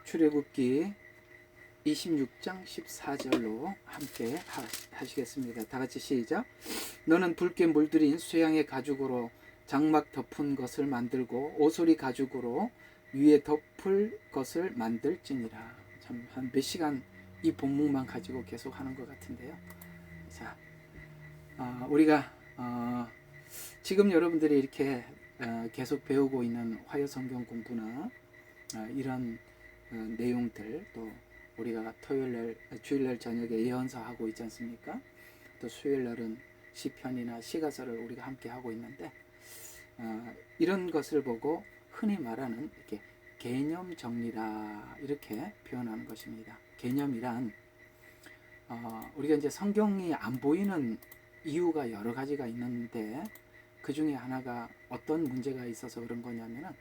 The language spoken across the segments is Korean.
출애굽기 26장 14절로 함께 하시겠습니다. 다 같이 시작. 너는 붉게 물들인 수양의 가죽으로 장막 덮은 것을 만들고 오소리 가죽으로 위에 덮을 것을 만들지니라. 참 한 몇 시간 이 본문만 가지고 계속 하는 것 같은데요. 자, 우리가 지금 여러분들이 이렇게 계속 배우고 있는 화요 성경 공부나 이런 내용들, 또 우리가 토요일날 주일날 저녁에 예언서 하고 있지 않습니까? 또 수요일날은 시편이나 시가서를 우리가 함께 하고 있는데 이런 것을 보고 흔히 말하는 이렇게 개념 정리라 이렇게 표현하는 것입니다. 개념이란 우리가 이제 성경이 안 보이는 이유가 여러 가지가 있는데 그 중에 하나가 어떤 문제가 있어서 그런 거냐면은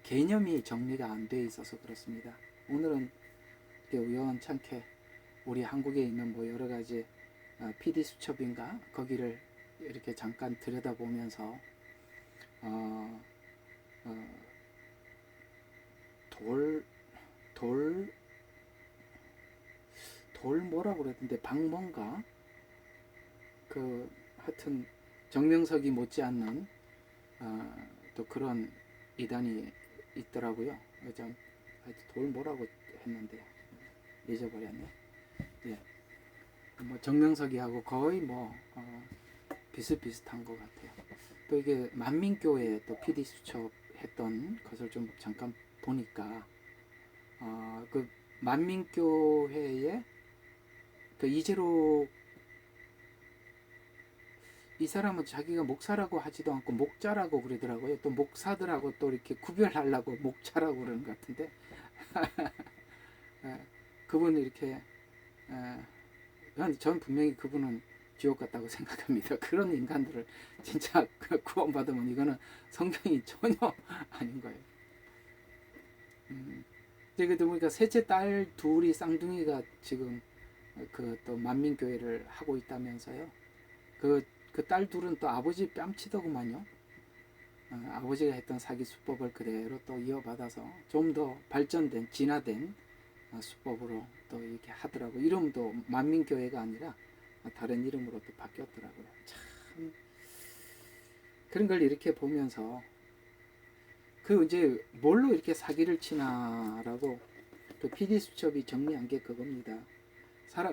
개념이 정리가 안 돼 있어서 그렇습니다. 오늘은 우연찮게 우리 한국에 있는 뭐 여러 가지 PD 수첩인가 거기를 이렇게 잠깐 들여다보면서 돌 뭐라고 그랬던데 박뭔가 그 하여튼 정명석이 못지않는 또 그런 이단이 있더라고요. 하여튼 돌 뭐라고 했는데 잊어버렸네. 예, 뭐 정명석이하고 거의 뭐 비슷비슷한 것 같아요. 또 이게 만민교회 또 PD 수첩 했던 것을 좀 잠깐 보니까 그 만민교회에 그 이재로 이 사람은 자기가 목사라고 하지도 않고 목자라고 그러더라고요. 또 목사들하고 또 이렇게 구별하려고 목자라고 그러는 것 같은데 그분은 이렇게 전 분명히 그분은 지옥 같다고 생각합니다. 그런 인간들을 진짜 구원받으면 이거는 성경이 전혀 아닌 거예요. 그래도 보니까 셋째 딸 둘이 쌍둥이가 지금 그 또 만민교회를 하고 있다면서요. 그 딸 둘은 또 아버지 뺨치더구만요. 아버지가 했던 사기 수법을 그대로 또 이어받아서 좀 더 발전된 진화된 수법으로 또 이렇게 하더라고. 이름도 만민교회가 아니라 다른 이름으로 또 바뀌었더라고요. 참 그런 걸 이렇게 보면서 그 이제 뭘로 이렇게 사기를 치나라고 또 PD 수첩이 정리한 게 그겁니다.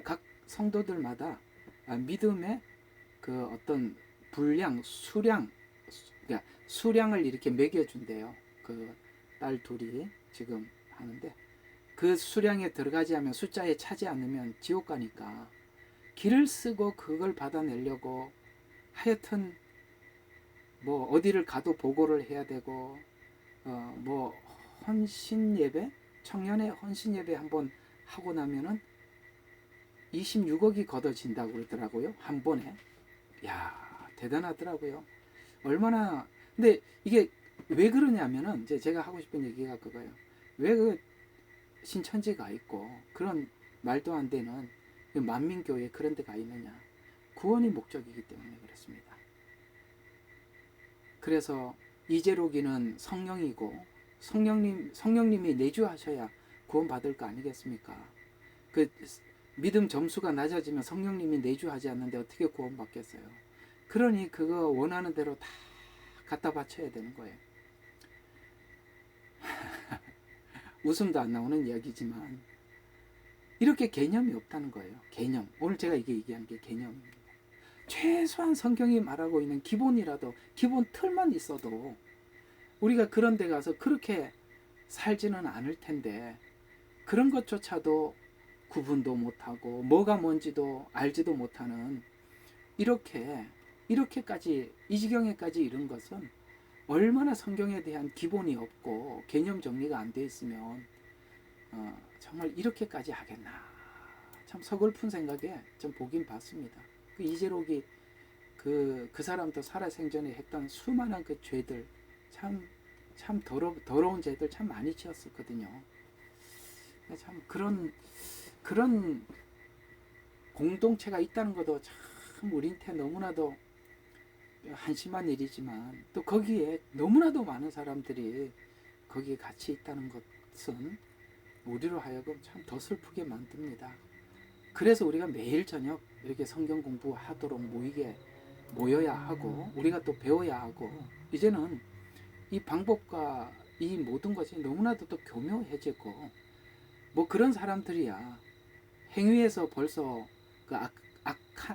각 성도들마다 믿음의 그 어떤 분량, 수량, 그러니까 수량을 이렇게 매겨준대요. 그 딸 둘이 지금 하는데 그 수량에 들어가지 않으면 숫자에 차지 않으면 지옥 가니까 길을 쓰고 그걸 받아내려고 하여튼 뭐 어디를 가도 보고를 해야 되고 뭐 헌신 예배, 청년의 헌신 예배 한번 하고 나면은 26억이 걷어진다고 그러더라고요. 한 번에. 야, 대단하더라고요. 얼마나 근데 이게 왜 그러냐면은 이제 제가 하고 싶은 얘기가 그거예요. 왜 그 신천지가 있고 그런 말도 안 되는 만민교회 그런 데가 있느냐. 구원이 목적이기 때문에 그렇습니다. 그래서 이재록이는 성령이고 성령님이 내주하셔야 구원받을 거 아니겠습니까? 그 믿음 점수가 낮아지면 성령님이 내주하지 않는데 어떻게 구원받겠어요? 그러니 그거 원하는 대로 다 갖다 바쳐야 되는 거예요. 웃음도 안 나오는 이야기지만 이렇게 개념이 없다는 거예요. 개념. 오늘 제가 이게 얘기한 게 개념입니다. 최소한 성경이 말하고 있는 기본이라도 기본 틀만 있어도 우리가 그런 데 가서 그렇게 살지는 않을 텐데 그런 것조차도 구분도 못하고 뭐가 뭔지도 알지도 못하는 이렇게까지 이 지경에까지 이른 것은 얼마나 성경에 대한 기본이 없고 개념 정리가 안 돼 있으면 정말 이렇게까지 하겠나 참 서글픈 생각에 좀 보긴 봤습니다. 그 이재록이 그 사람도 살아생전에 했던 수많은 그 죄들 참 더러운 죄들 참 많이 지었었거든요. 참 그런 공동체가 있다는 것도 참 우리한테 너무나도 한심한 일이지만 또 거기에 너무나도 많은 사람들이 거기에 같이 있다는 것은 우리로 하여금 참 더 슬프게 만듭니다. 그래서 우리가 매일 저녁 이렇게 성경 공부하도록 모여야 하고 우리가 또 배워야 하고 이제는 이 방법과 이 모든 것이 너무나도 또 교묘해지고 뭐 그런 사람들이야 행위에서 벌써 그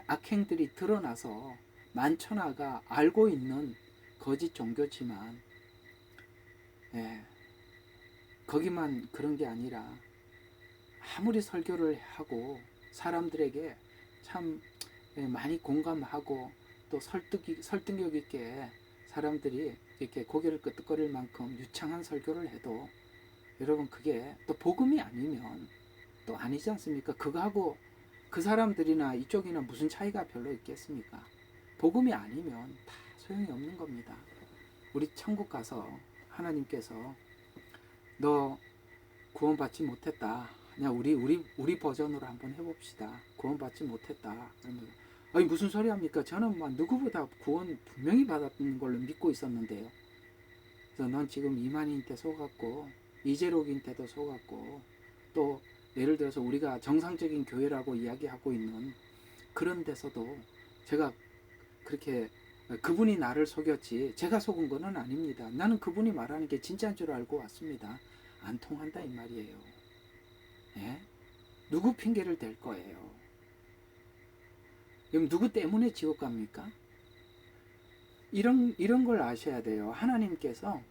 악행들이 드러나서 만천하가 알고 있는 거짓 종교지만 예, 거기만 그런 게 아니라 아무리 설교를 하고 사람들에게 참 많이 공감하고 또 설득력 있게 사람들이 이렇게 고개를 끄덕거릴 만큼 유창한 설교를 해도 여러분 그게 또 복음이 아니면 또 아니지 않습니까? 그거하고 그 사람들이나 이쪽이나 무슨 차이가 별로 있겠습니까? 복음이 아니면 다 소용이 없는 겁니다. 우리 천국 가서 하나님께서 너 구원받지 못했다. 그냥 우리 버전으로 한번 해봅시다. 구원받지 못했다. 그러면 아니 무슨 소리 합니까? 저는 막 누구보다 구원 분명히 받았는 걸로 믿고 있었는데요. 그래서 넌 지금 이만인 때 속았고 이재록인 때도 속았고 또 예를 들어서 우리가 정상적인 교회라고 이야기하고 있는 그런 데서도 제가 그렇게 그분이 나를 속였지 제가 속은 거는 아닙니다. 나는 그분이 말하는 게 진짜인 줄 알고 왔습니다. 안 통한다 이 말이에요. 예? 누구 핑계를 댈 거예요? 그럼 누구 때문에 지옥 갑니까? 이런 걸 아셔야 돼요. 하나님께서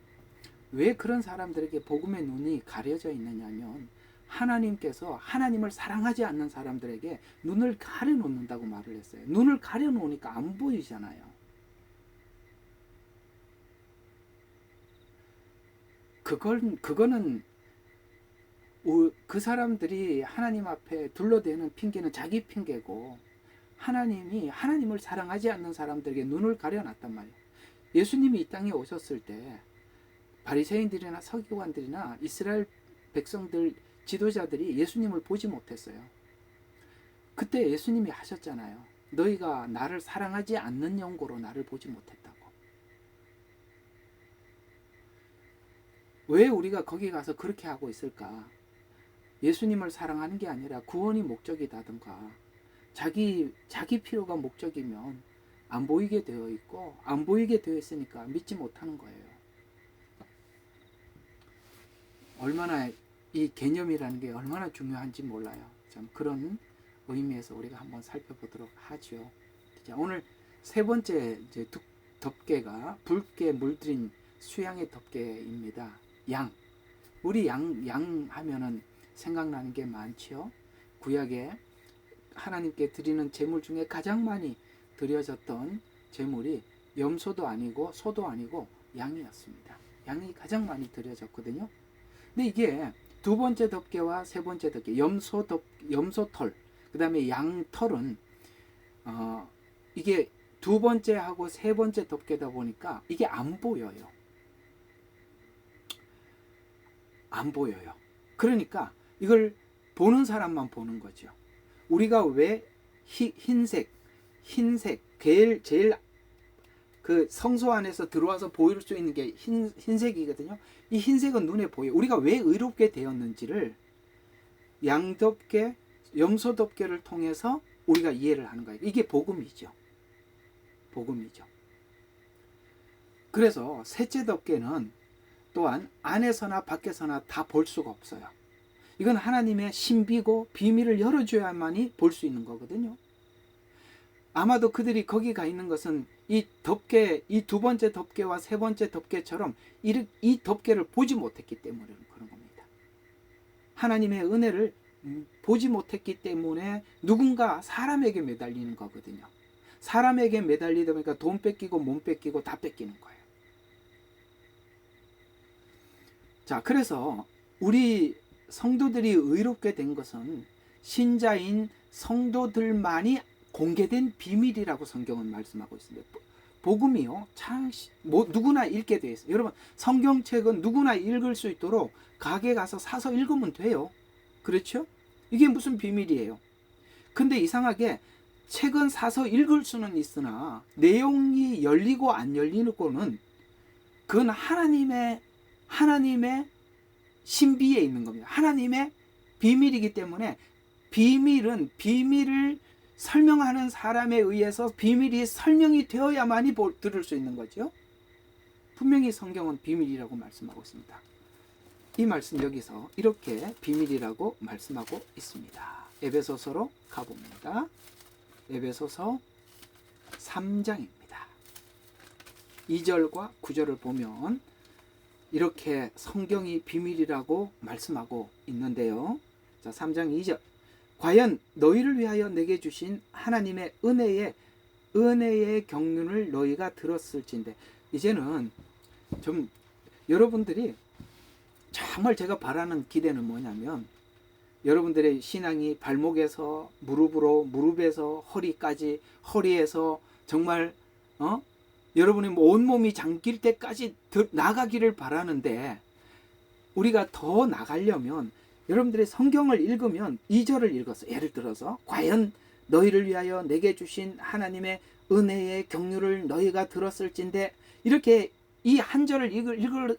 왜 그런 사람들에게 복음의 눈이 가려져 있느냐면 하나님께서 하나님을 사랑하지 않는 사람들에게 눈을 가려놓는다고 말을 했어요. 눈을 가려놓으니까 안 보이잖아요. 그거는 그 사람들이 하나님 앞에 둘러대는 핑계는 자기 핑계고 하나님을 사랑하지 않는 사람들에게 눈을 가려놨단 말이에요. 예수님이 이 땅에 오셨을 때 바리새인들이나 서기관들이나 이스라엘 백성들 지도자들이 예수님을 보지 못했어요. 그때 예수님이 하셨잖아요. 너희가 나를 사랑하지 않는 영고로 나를 보지 못했다고. 왜 우리가 거기 가서 그렇게 하고 있을까? 예수님을 사랑하는 게 아니라 구원이 목적이다든가 자기 필요가 목적이면 안 보이게 되어 있고 안 보이게 되어 있으니까 믿지 못하는 거예요. 얼마나 이 개념이라는 게 얼마나 중요한지 몰라요. 참 그런 의미에서 우리가 한번 살펴보도록 하죠. 자, 오늘 세 번째 이제 덮개가 붉게 물들인 수양의 덮개입니다. 양. 우리 양 하면은 생각나는 게 많죠. 구약에 하나님께 드리는 제물 중에 가장 많이 드려졌던 제물이 염소도 아니고 소도 아니고 양이었습니다. 양이 가장 많이 드려졌거든요. 근데 이게 두 번째 덮개와 세 번째 덮개, 염소털, 그 다음에 양털은 이게 두 번째하고 세 번째 덮개다 보니까 이게 안 보여요. 안 보여요. 그러니까 이걸 보는 사람만 보는 거죠. 우리가 왜 흰색 제일 그 성소 안에서 들어와서 보일 수 있는 게 흰색이거든요. 이 흰색은 눈에 보여요. 우리가 왜 의롭게 되었는지를 양덮개, 염소덮개를 통해서 우리가 이해를 하는 거예요. 이게 복음이죠. 복음이죠. 그래서 셋째 덮개는 또한 안에서나 밖에서나 다 볼 수가 없어요. 이건 하나님의 신비고 비밀을 열어줘야만이 볼 수 있는 거거든요. 아마도 그들이 거기 가 있는 것은 이 덮개, 이 두 번째 덮개와 세 번째 덮개처럼 이 덮개를 보지 못했기 때문에 그런 겁니다. 하나님의 은혜를 보지 못했기 때문에 누군가 사람에게 매달리는 거거든요. 사람에게 매달리다 보니까 돈 뺏기고 몸 뺏기고 다 뺏기는 거예요. 자, 그래서 우리 성도들이 의롭게 된 것은 신자인 성도들만이 공개된 비밀이라고 성경은 말씀하고 있습니다. 복음이요, 참 누구나 읽게 되어 있어요. 여러분, 성경책은 누구나 읽을 수 있도록 가게 가서 사서 읽으면 돼요. 그렇죠? 이게 무슨 비밀이에요? 근데 이상하게 책은 사서 읽을 수는 있으나 내용이 열리고 안 열리는 거는 그건 하나님의 신비에 있는 겁니다. 하나님의 비밀이기 때문에 비밀은 비밀을 설명하는 사람에 의해서 비밀이 설명이 되어야만이 들을 수 있는 거죠. 분명히 성경은 비밀이라고 말씀하고 있습니다. 이 말씀 여기서 이렇게 비밀이라고 말씀하고 있습니다. 에베소서로 가봅니다. 에베소서 3장입니다. 2절과 9절을 보면 이렇게 성경이 비밀이라고 말씀하고 있는데요. 자, 3장 2절. 과연 너희를 위하여 내게 주신 하나님의 은혜의 경륜을 너희가 들었을진데. 이제는 좀 여러분들이 정말 제가 바라는 기대는 뭐냐면 여러분들의 신앙이 발목에서 무릎으로, 무릎에서 허리까지, 허리에서 정말 여러분의 온몸이 잠길 때까지 나가기를 바라는데, 우리가 더 나가려면 여러분들이 성경을 읽으면 2절을 읽었어요. 예를 들어서 과연 너희를 위하여 내게 주신 하나님의 은혜의 경륜을 너희가 들었을진데, 이렇게 이 한 절을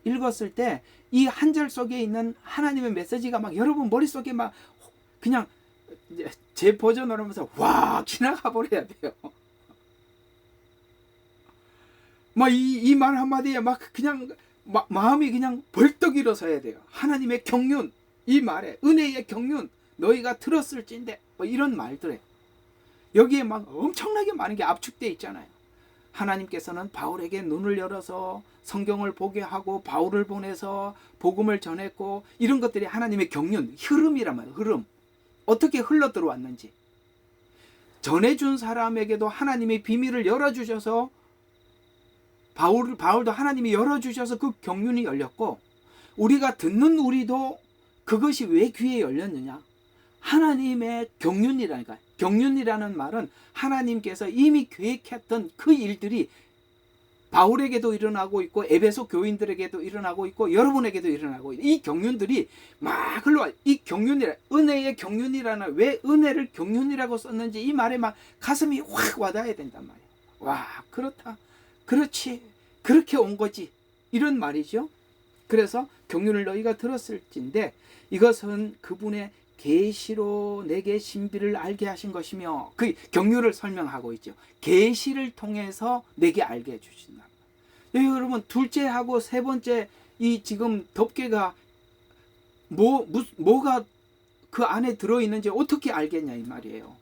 읽었을 때 이 한 절 속에 있는 하나님의 메시지가 막 여러분 머릿속에 막 그냥 제 버전으로 하면서 와 지나가 버려야 돼요. 막 이 말 한마디에 막 그냥 마음이 그냥 벌떡 일어서야 돼요. 하나님의 경륜, 이 말에 은혜의 경륜 너희가 들었을진데, 뭐 이런 말들에 여기에 막 엄청나게 많은 게 압축되어 있잖아요. 하나님께서는 바울에게 눈을 열어서 성경을 보게 하고 바울을 보내서 복음을 전했고, 이런 것들이 하나님의 경륜, 흐름이란 말이에요. 흐름. 어떻게 흘러 들어왔는지. 전해준 사람에게도 하나님의 비밀을 열어주셔서 바울도 하나님이 열어주셔서 그 경륜이 열렸고, 우리가 듣는 우리도 그것이 왜 귀에 열렸느냐? 하나님의 경륜이라니까요. 경륜이라는 말은 하나님께서 이미 계획했던 그 일들이 바울에게도 일어나고 있고 에베소 교인들에게도 일어나고 있고 여러분에게도 일어나고 있고, 이 경륜들이 막 흘러와. 이 경륜이라, 은혜의 경륜이라는, 왜 은혜를 경륜이라고 썼는지 이 말에 막 가슴이 확 와닿아야 된단 말이에요. 와, 그렇다, 그렇지, 그렇게 온 거지, 이런 말이죠. 그래서 경륜을 너희가 들었을진데 이것은 그분의 계시로 내게 신비를 알게 하신 것이며, 그 경륜을 설명하고 있죠. 계시를 통해서 내게 알게 해주신다. 여러분, 둘째하고 세 번째 이 지금 덮개가 뭐가 그 안에 들어있는지 어떻게 알겠냐 이 말이에요.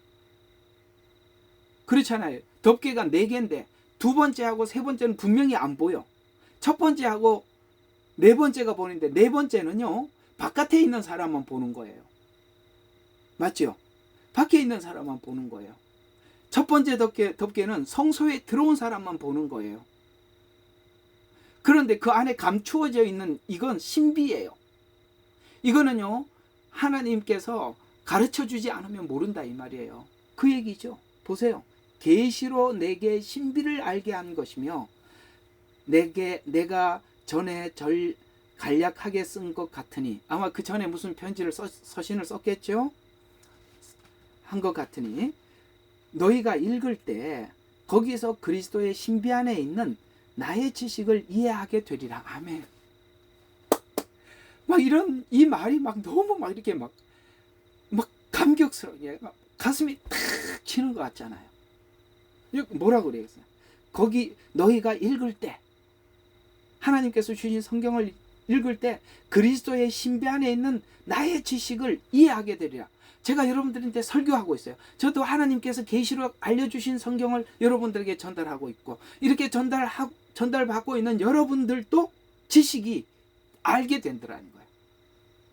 그렇잖아요. 덮개가 4개인데 두 번째하고 세 번째는 분명히 안 보여. 첫 번째하고 네 번째가 보이는데 네 번째는요, 바깥에 있는 사람만 보는 거예요. 맞죠? 밖에 있는 사람만 보는 거예요. 첫 번째 덮개는 성소에 들어온 사람만 보는 거예요. 그런데 그 안에 감추어져 있는 이건 신비예요. 이거는요, 하나님께서 가르쳐 주지 않으면 모른다 이 말이에요. 그 얘기죠. 보세요. 계시로 내게 신비를 알게 한 것이며, 내가 전에 간략하게 쓴 것 같으니, 아마 그 전에 무슨 편지를 서신을 썼겠죠? 한 것 같으니 너희가 읽을 때 거기서 그리스도의 신비 안에 있는 나의 지식을 이해하게 되리라. 아멘. 막 이런 이 말이 막 너무 막 이렇게 막 감격스럽게 막 가슴이 탁 치는 것 같잖아요. 뭐라고 그래야겠어요? 거기 너희가 읽을 때, 하나님께서 주신 성경을 읽을 때 그리스도의 신비 안에 있는 나의 지식을 이해하게 되리라. 제가 여러분들한테 설교하고 있어요. 저도 하나님께서 계시로 알려주신 성경을 여러분들에게 전달하고 있고, 이렇게 전달받고 있는 여러분들도 지식이 알게 된다는 거예요.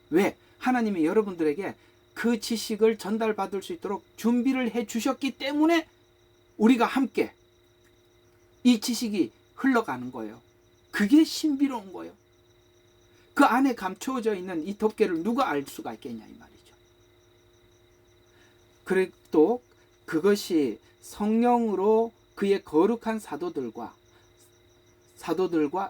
왜? 하나님이 여러분들에게 그 지식을 전달받을 수 있도록 준비를 해 주셨기 때문에 우리가 함께 이 지식이 흘러가는 거예요. 그게 신비로운 거예요. 그 안에 감추어져 있는 이 덮개를 누가 알 수가 있겠냐 이 말이죠. 그리고 또 그것이 성령으로 그의 거룩한 사도들과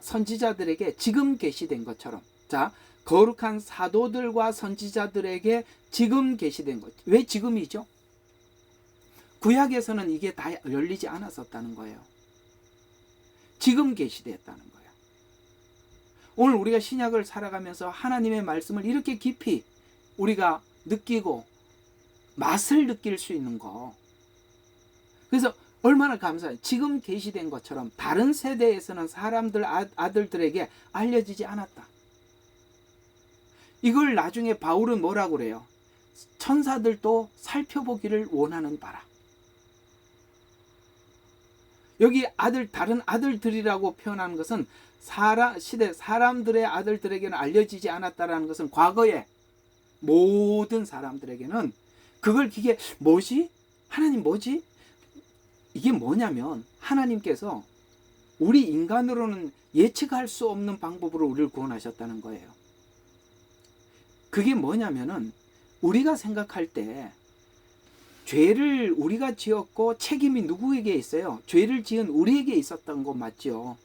선지자들에게 지금 계시된 것처럼, 자, 거룩한 사도들과 선지자들에게 지금 계시된 것. 왜 지금이죠? 구약에서는 이게 다 열리지 않았었다는 거예요. 지금 계시되었다는 거예요. 오늘 우리가 신약을 살아가면서 하나님의 말씀을 이렇게 깊이 우리가 느끼고 맛을 느낄 수 있는 거. 그래서 얼마나 감사해요. 지금 계시된 것처럼 다른 세대에서는 사람들 아들들에게 알려지지 않았다. 이걸 나중에 바울은 뭐라고 그래요? 천사들도 살펴보기를 원하는 바라. 여기 다른 아들들이라고 표현하는 것은 사람들의 아들들에게는 알려지지 않았다라는 것은 과거에 모든 사람들에게는 그걸 이게 뭐지? 하나님 뭐지? 이게 뭐냐면 하나님께서 우리 인간으로는 예측할 수 없는 방법으로 우리를 구원하셨다는 거예요. 그게 뭐냐면은 우리가 생각할 때 죄를 우리가 지었고 책임이 누구에게 있어요? 죄를 지은 우리에게 있었던 거 맞죠?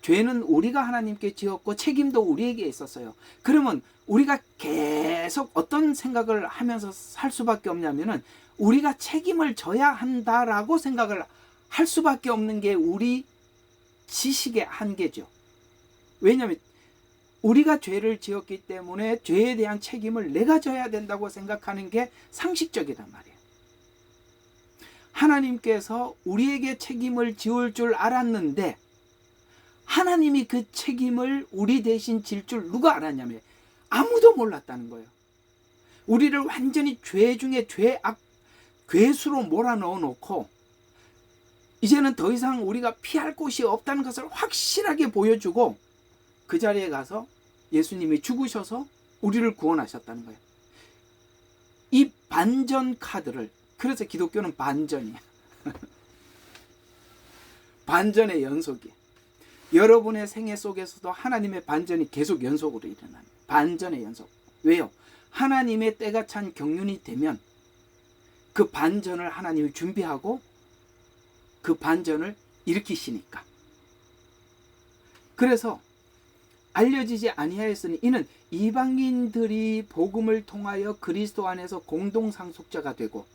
죄는 우리가 하나님께 지었고 책임도 우리에게 있었어요. 그러면 우리가 계속 어떤 생각을 하면서 살 수밖에 없냐면은 우리가 책임을 져야 한다라고 생각을 할 수밖에 없는 게 우리 지식의 한계죠. 왜냐하면 우리가 죄를 지었기 때문에 죄에 대한 책임을 내가 져야 된다고 생각하는 게 상식적이란 말이에요. 하나님께서 우리에게 책임을 지을 줄 알았는데 하나님이 그 책임을 우리 대신 질 줄 누가 알았냐면 아무도 몰랐다는 거예요. 우리를 완전히 죄 중에 괴수로 몰아넣어 놓고 이제는 더 이상 우리가 피할 곳이 없다는 것을 확실하게 보여주고 그 자리에 가서 예수님이 죽으셔서 우리를 구원하셨다는 거예요. 이 반전 카드를, 그래서 기독교는 반전이에요. 반전의 연속이에요. 여러분의 생애 속에서도 하나님의 반전이 계속 연속으로 일어나는 반전의 연속. 왜요? 하나님의 때가 찬 경륜이 되면 그 반전을 하나님이 준비하고 그 반전을 일으키시니까. 그래서 알려지지 아니하였으니 이는 이방인들이 복음을 통하여 그리스도 안에서 공동 상속자가 되고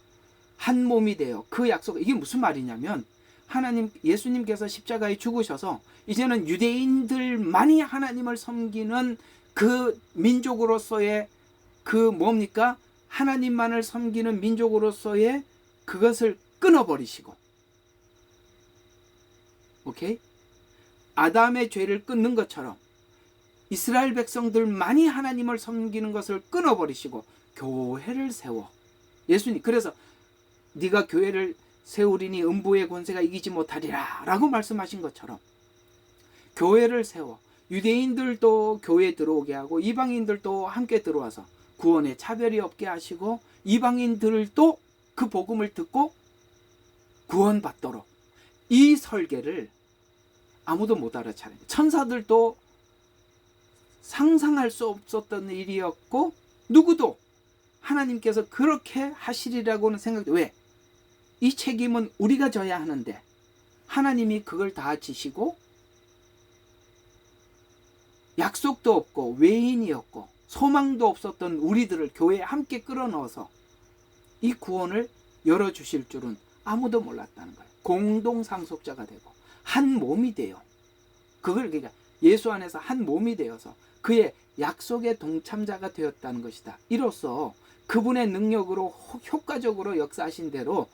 한 몸이 되어 그 약속. 이게 무슨 말이냐면 예수님께서 십자가에 죽으셔서 이제는 유대인들만이 하나님을 섬기는 그 민족으로서의 그 뭡니까? 하나님만을 섬기는 민족으로서의 그것을 끊어버리시고, 오케이? 아담의 죄를 끊는 것처럼 이스라엘 백성들만이 하나님을 섬기는 것을 끊어버리시고 교회를 세워. 예수님 그래서 네가 교회를 세우리니 음부의 권세가 이기지 못하리라 라고 말씀하신 것처럼 교회를 세워 유대인들도 교회에 들어오게 하고 이방인들도 함께 들어와서 구원에 차별이 없게 하시고 이방인들도 그 복음을 듣고 구원받도록 이 설계를 아무도 못 알아차려요. 천사들도 상상할 수 없었던 일이었고 누구도 하나님께서 그렇게 하시리라고는 왜? 이 책임은 우리가 져야 하는데 하나님이 그걸 다 지시고 약속도 없고 외인이었고 소망도 없었던 우리들을 교회에 함께 끌어넣어서 이 구원을 열어주실 줄은 아무도 몰랐다는 거예요. 공동상속자가 되고 한 몸이 돼요. 그걸 그러니까 예수 안에서 한 몸이 되어서 그의 약속의 동참자가 되었다는 것이다. 이로써 그분의 능력으로 효과적으로 역사하신 대로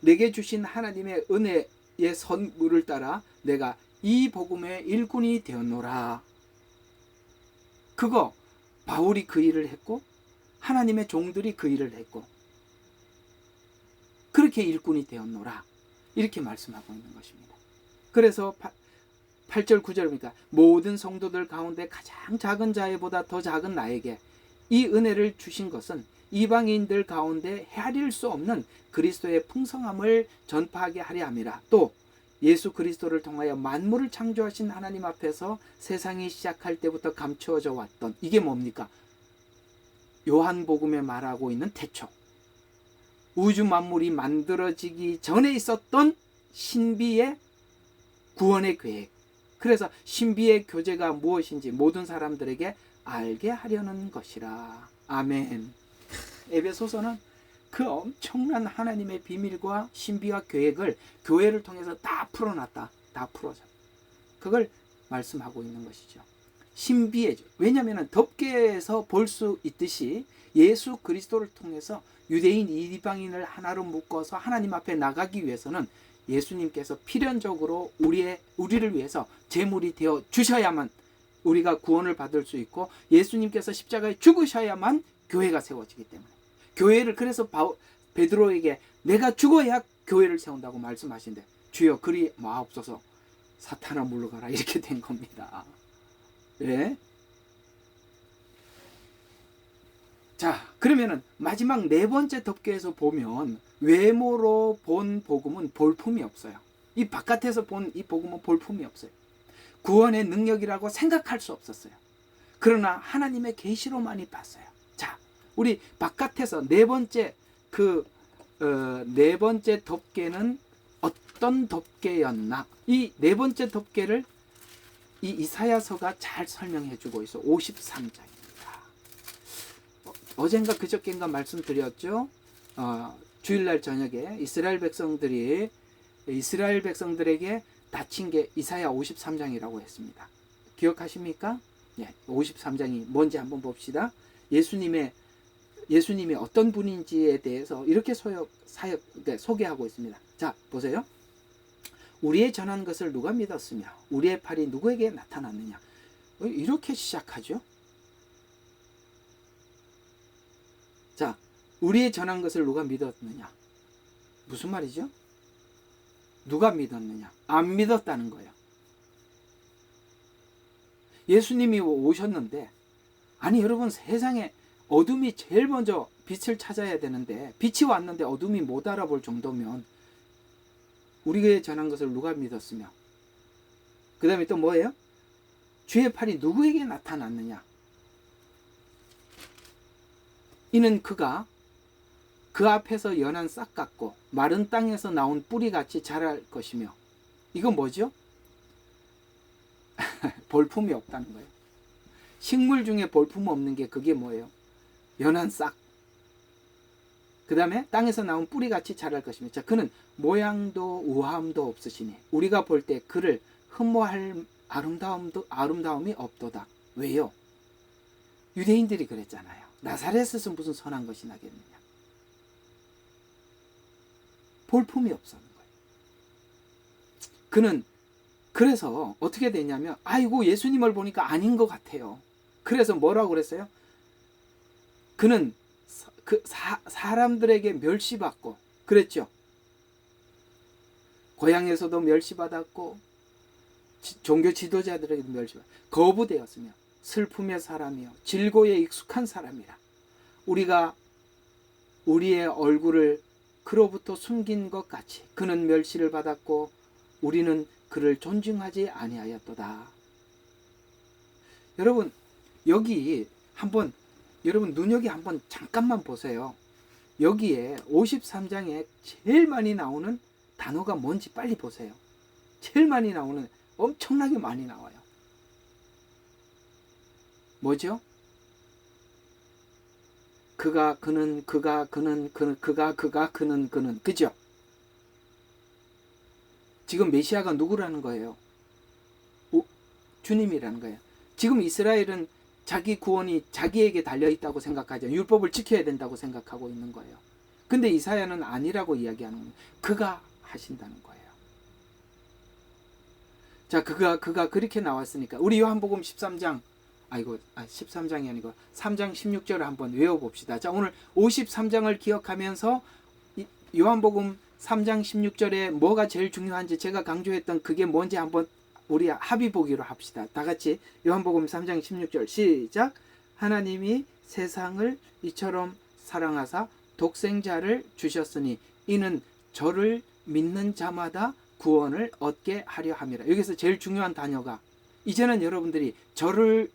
내게 주신 하나님의 은혜의 선물을 따라 내가 이 복음의 일꾼이 되었노라. 그거 바울이 그 일을 했고 하나님의 종들이 그 일을 했고 그렇게 일꾼이 되었노라. 이렇게 말씀하고 있는 것입니다. 그래서 8절 9절입니까? 모든 성도들 가운데 가장 작은 자애보다 더 작은 나에게 이 은혜를 주신 것은 이방인들 가운데 헤아릴 수 없는 그리스도의 풍성함을 전파하게 하려 함이라. 또 예수 그리스도를 통하여 만물을 창조하신 하나님 앞에서 세상이 시작할 때부터 감추어져 왔던 이게 뭡니까? 요한복음에 말하고 있는 태초. 우주 만물이 만들어지기 전에 있었던 신비의 구원의 계획. 그래서 신비의 교제가 무엇인지 모든 사람들에게 알게 하려는 것이라. 아멘. 에베소서는 그 엄청난 하나님의 비밀과 신비와 계획을 교회를 통해서 다 풀어놨다. 다 풀어서. 그걸 말씀하고 있는 것이죠. 신비해져. 왜냐하면 덮개에서 볼 수 있듯이 예수 그리스도를 통해서 유대인 이방인을 하나로 묶어서 하나님 앞에 나가기 위해서는 예수님께서 필연적으로 우리를 위해서 제물이 되어 주셔야만 우리가 구원을 받을 수 있고, 예수님께서 십자가에 죽으셔야만 교회가 세워지기 때문에, 교회를, 그래서 베드로에게 내가 죽어야 교회를 세운다고 말씀하신대. 주여 그리 마옵소서, 사탄아 물러가라, 이렇게 된 겁니다. 예? 자, 그러면은 마지막 네 번째 덮개에서 보면 외모로 본 복음은 볼품이 없어요. 이 바깥에서 본 이 복음은 볼품이 없어요. 구원의 능력이라고 생각할 수 없었어요. 그러나 하나님의 계시로만이 봤어요. 자, 우리 바깥에서 네 번째 네 번째 덮개는 어떤 덮개였나? 이 네 번째 덮개를 이 이사야서가 잘 설명해 주고 있어. 53장입니다. 어젠가 그저께인가 말씀드렸죠. 주일날 저녁에 이스라엘 백성들에게 닥친 게 이사야 53장이라고 했습니다. 기억하십니까? 예, 53장이 뭔지 한번 봅시다. 예수님이 어떤 분인지에 대해서 이렇게 소개하고 있습니다. 자, 보세요. 우리의 전한 것을 누가 믿었으며 우리의 팔이 누구에게 나타났느냐. 이렇게 시작하죠. 자, 우리의 전한 것을 누가 믿었느냐. 무슨 말이죠? 누가 믿었느냐? 안 믿었다는 거예요. 예수님이 오셨는데, 아니 여러분, 세상에 어둠이 제일 먼저 빛을 찾아야 되는데, 빛이 왔는데 어둠이 못 알아볼 정도면 우리가 전한 것을 누가 믿었으며, 그 다음에 또 뭐예요? 주의 팔이 누구에게 나타났느냐. 이는 그가 그 앞에서 연한 싹 같고 마른 땅에서 나온 뿌리같이 자랄 것이며. 이건 뭐죠? 볼품이 없다는 거예요. 식물 중에 볼품 없는 게 그게 뭐예요? 연한 싹. 그 다음에 땅에서 나온 뿌리같이 자랄 것이며. 자, 그는 모양도 우아함도 없으시니 우리가 볼 때 그를 흠모할 아름다움이 없도다. 왜요? 유대인들이 그랬잖아요. 나사렛에서 무슨 선한 것이 나겠느냐. 볼품이 없었는 거예요. 그는 그래서 어떻게 되냐면, 아이고 예수님을 보니까 아닌 것 같아요. 그래서 뭐라고 그랬어요? 그는 사람들에게 멸시받고 그랬죠. 고향에서도 멸시받았고 종교 지도자들에게도 멸시받고 거부되었으며 슬픔의 사람이요 질고에 익숙한 사람이라. 우리가 우리의 얼굴을 그로부터 숨긴 것 같이 그는 멸시를 받았고 우리는 그를 존중하지 아니하였도다. 여러분, 여기 한번 여러분 눈여겨 한번 잠깐만 보세요. 여기에 53장에 제일 많이 나오는 단어가 뭔지 빨리 보세요. 제일 많이 나오는, 엄청나게 많이 나와요. 뭐죠? 그는, 그죠? 지금 메시아가 누구라는 거예요? 주님이라는 거예요. 지금 이스라엘은 자기 구원이 자기에게 달려있다고 생각하죠. 율법을 지켜야 된다고 생각하고 있는 거예요. 근데 이사야는 아니라고 이야기하는 거예요. 그가 하신다는 거예요. 자, 그가 그렇게 나왔으니까 우리 요한복음 13장 13장이 아니고 3장 16절을 한번 외워봅시다. 자, 오늘 53장을 기억하면서 요한복음 3장 16절에 뭐가 제일 중요한지 제가 강조했던 그게 뭔지 한번 우리 합의 보기로 합시다. 다 같이 요한복음 3장 16절 시작. 하나님이 세상을 이처럼 사랑하사 독생자를 주셨으니 이는 저를 믿는 자마다 구원을 얻게 하려 함이라. 여기서 제일 중요한 단어가, 이제는 여러분들이 저를이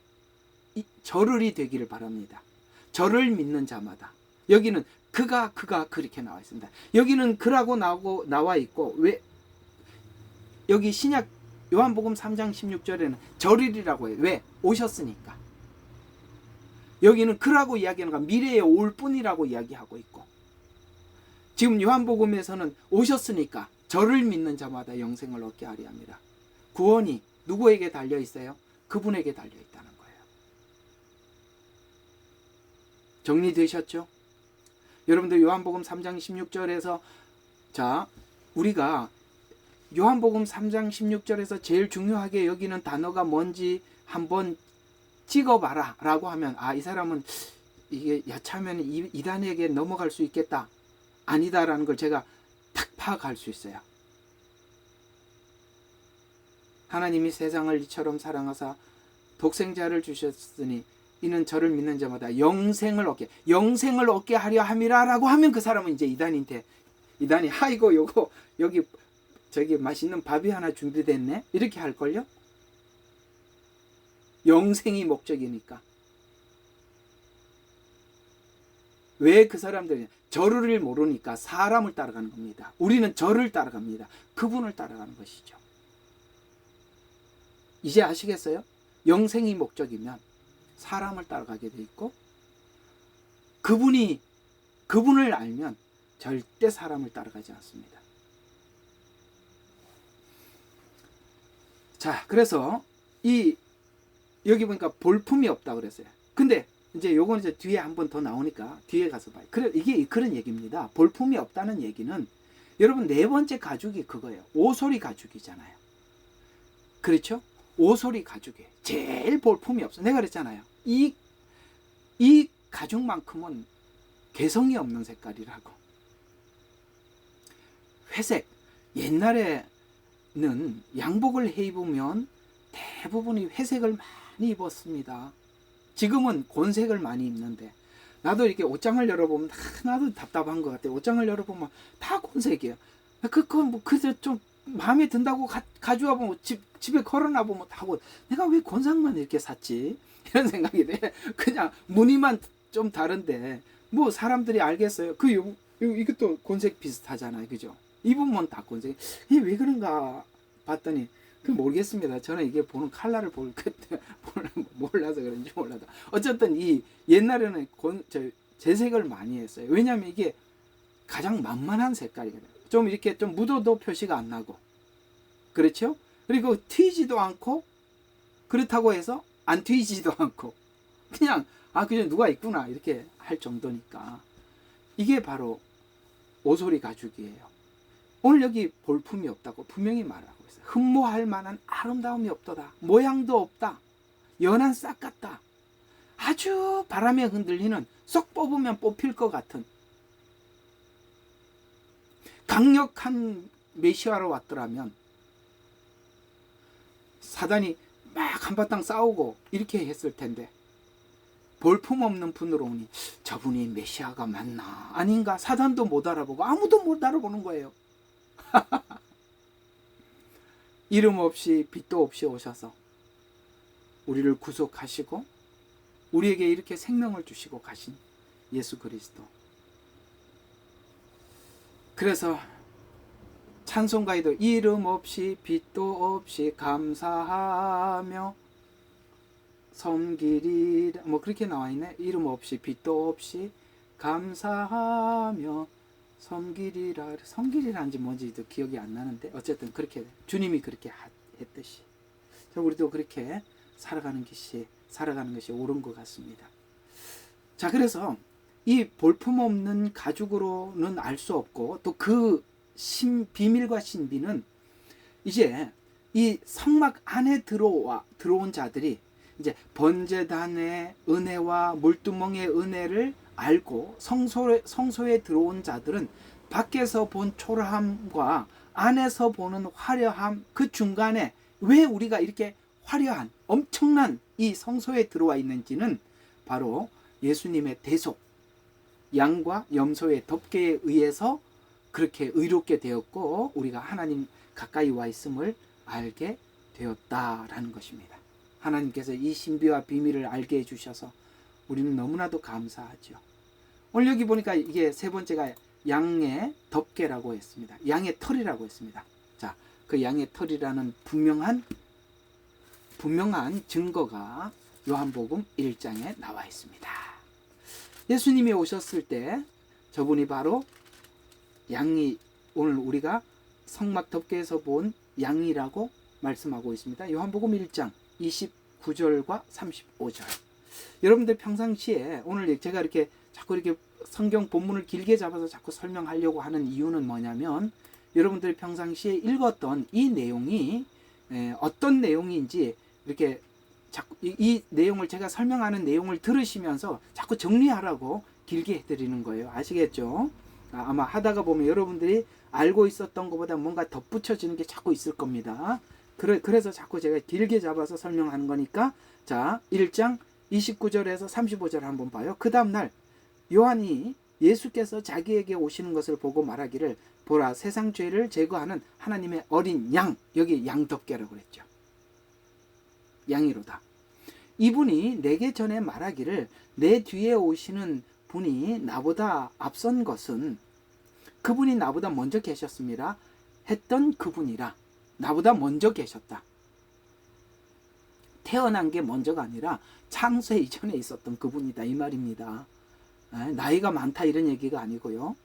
되기를 바랍니다. 저를 믿는 자마다. 여기는 그가 그렇게 나와 있습니다. 여기는 그라고 나와 있고, 왜 여기 신약 요한복음 3장 16절에는 저를이라고 해요. 왜? 오셨으니까. 여기는 그라고 이야기하는 건 미래에 올 뿐이라고 이야기하고 있고, 지금 요한복음에서는 오셨으니까 저를 믿는 자마다 영생을 얻게 하려 합니다. 구원이 누구에게 달려 있어요? 그분에게 달려 있다는 거예요. 정리되셨죠? 여러분들 요한복음 3장 16절에서 자, 우리가 요한복음 3장 16절에서 제일 중요하게 여기는 단어가 뭔지 한번 찍어봐라 라고 하면 이 사람은 이게 야차하면 이단에게 넘어갈 수 있겠다, 아니다라는 걸 제가 탁 파악할 수 있어요. 하나님이 세상을 이처럼 사랑하사 독생자를 주셨으니 이는 저를 믿는 자마다 영생을 얻게 하려 함이라 라고 하면 그 사람은 이제 이단인데, 이단이 아이고 요거 여기 저기 맛있는 밥이 하나 준비됐네 이렇게 할걸요. 영생이 목적이니까. 왜 그 사람들이 저를 모르니까 사람을 따라가는 겁니다. 우리는 저를 따라갑니다. 그분을 따라가는 것이죠. 이제 아시겠어요? 영생이 목적이면 사람을 따라가게 돼 있고, 그분을 알면 절대 사람을 따라가지 않습니다. 자, 그래서 여기 보니까 볼품이 없다 그랬어요. 근데 이제 요건 이제 뒤에 한 번 더 나오니까 뒤에 가서 봐요. 이게 그런 얘기입니다. 볼품이 없다는 얘기는 여러분 네 번째 가죽이 그거예요. 오소리 가죽이잖아요. 그렇죠? 오소리 가죽이에요. 제일 볼품이 없어. 내가 그랬잖아요. 이 가죽만큼은 개성이 없는 색깔이라고. 회색. 옛날에는 양복을 해 입으면 대부분이 회색을 많이 입었습니다. 지금은 곤색을 많이 입는데, 나도 이렇게 옷장을 열어보면 나도 답답한 것 같아요. 옷장을 열어보면 다 곤색이에요. 그건 뭐 그저 좀 마음에 든다고 가져와 보면 집에 걸어놔 보면 하고, 내가 왜 곤색만 이렇게 샀지? 이런 생각이 돼. 그냥 무늬만 좀 다른데 뭐 사람들이 알겠어요. 이것도 곤색 비슷하잖아요, 그죠? 입으면 다 곤색. 이게 왜 그런가 봤더니 모르겠습니다. 저는 이게 보는 컬러를 볼 그때 몰라서 그런지 몰라도 어쨌든 이 옛날에는 재색을 많이 했어요. 왜냐하면 이게 가장 만만한 색깔이거든요. 좀 이렇게 좀 묻어도 표시가 안 나고, 그렇죠? 그리고 튀지도 않고, 그렇다고 해서 안 튀지도 않고, 그냥 그냥 누가 있구나 이렇게 할 정도니까 이게 바로 오소리 가죽이에요. 오늘 여기 볼품이 없다고 분명히 말하고 있어요. 흠모할 만한 아름다움이 없도다. 모양도 없다. 연한 싹 같다. 아주 바람에 흔들리는, 쏙 뽑으면 뽑힐 것 같은 강력한 메시아로 왔더라면 사단이 막 한바탕 싸우고 이렇게 했을 텐데, 볼품 없는 분으로 오니 저분이 메시아가 맞나 아닌가 사단도 못 알아보고 아무도 못 알아보는 거예요. 이름 없이 빛도 없이 오셔서 우리를 구속하시고 우리에게 이렇게 생명을 주시고 가신 예수 그리스도. 그래서 찬송가에도 이름 없이 빛도 없이 감사하며 섬기리라 뭐 그렇게 나와 있네. 이름 없이 빛도 없이 감사하며 섬기리라는지 뭔지도 기억이 안 나는데, 어쨌든 그렇게 주님이 그렇게 했듯이 우리도 그렇게 살아가는 것이 옳은 것 같습니다. 자, 그래서 이 볼품없는 가죽으로는 알 수 없고, 또 그 비밀과 신비는 이제 이 성막 안에 들어온 자들이 이제 번제단의 은혜와 물두멍의 은혜를 알고 성소에 들어온 자들은 밖에서 본 초라함과 안에서 보는 화려함, 그 중간에 왜 우리가 이렇게 화려한 엄청난 이 성소에 들어와 있는지는 바로 예수님의 대속, 양과 염소의 덮개에 의해서 그렇게 의롭게 되었고 우리가 하나님 가까이 와 있음을 알게 되었다라는 것입니다. 하나님께서 이 신비와 비밀을 알게 해주셔서 우리는 너무나도 감사하죠. 오늘 여기 보니까 이게 세 번째가 양의 덮개라고 했습니다. 양의 털이라고 했습니다. 자, 그 양의 털이라는 분명한 증거가 요한복음 1장에 나와 있습니다. 예수님이 오셨을 때 저분이 바로 양이, 오늘 우리가 성막 덮개에서 본 양이라고 말씀하고 있습니다. 요한복음 1장 29절과 35절. 여러분들 평상시에 오늘 제가 이렇게 자꾸 이렇게 성경 본문을 길게 잡아서 자꾸 설명하려고 하는 이유는 뭐냐면, 여러분들이 평상시에 읽었던 이 내용이 어떤 내용인지 이렇게 자꾸 이 내용을, 제가 설명하는 내용을 들으시면서 자꾸 정리하라고 길게 해드리는 거예요. 아시겠죠? 아마 하다가 보면 여러분들이 알고 있었던 것보다 뭔가 덧붙여지는 게 자꾸 있을 겁니다. 그래서 자꾸 제가 길게 잡아서 설명하는 거니까, 자, 1장 29절에서 35절 한번 봐요. 그 다음날 요한이 예수께서 자기에게 오시는 것을 보고 말하기를, 보라, 세상 죄를 제거하는 하나님의 어린 양, 여기 양덮개라고 그랬죠. 양이로다. 이분이 내게 전에 말하기를, 내 뒤에 오시는 분이 나보다 앞선 것은, 그분이 나보다 먼저 계셨습니다 했던 그분이라. 나보다 먼저 계셨다. 태어난 게 먼저가 아니라 창세 이전에 있었던 그분이다, 이 말입니다. 나이가 많다 이런 얘기가 아니고요.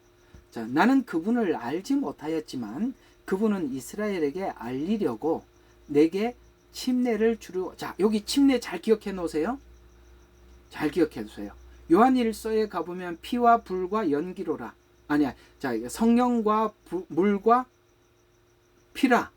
자, 나는 그분을 알지 못하였지만 그분은 이스라엘에게 알리려고 내게 침례를 주려. 자, 여기 침례 잘 기억해 놓으세요. 잘 기억해 두세요. 요한일서에 가보면 피와 불과 연기로라. 아니야. 자, 성령과 물과 피라.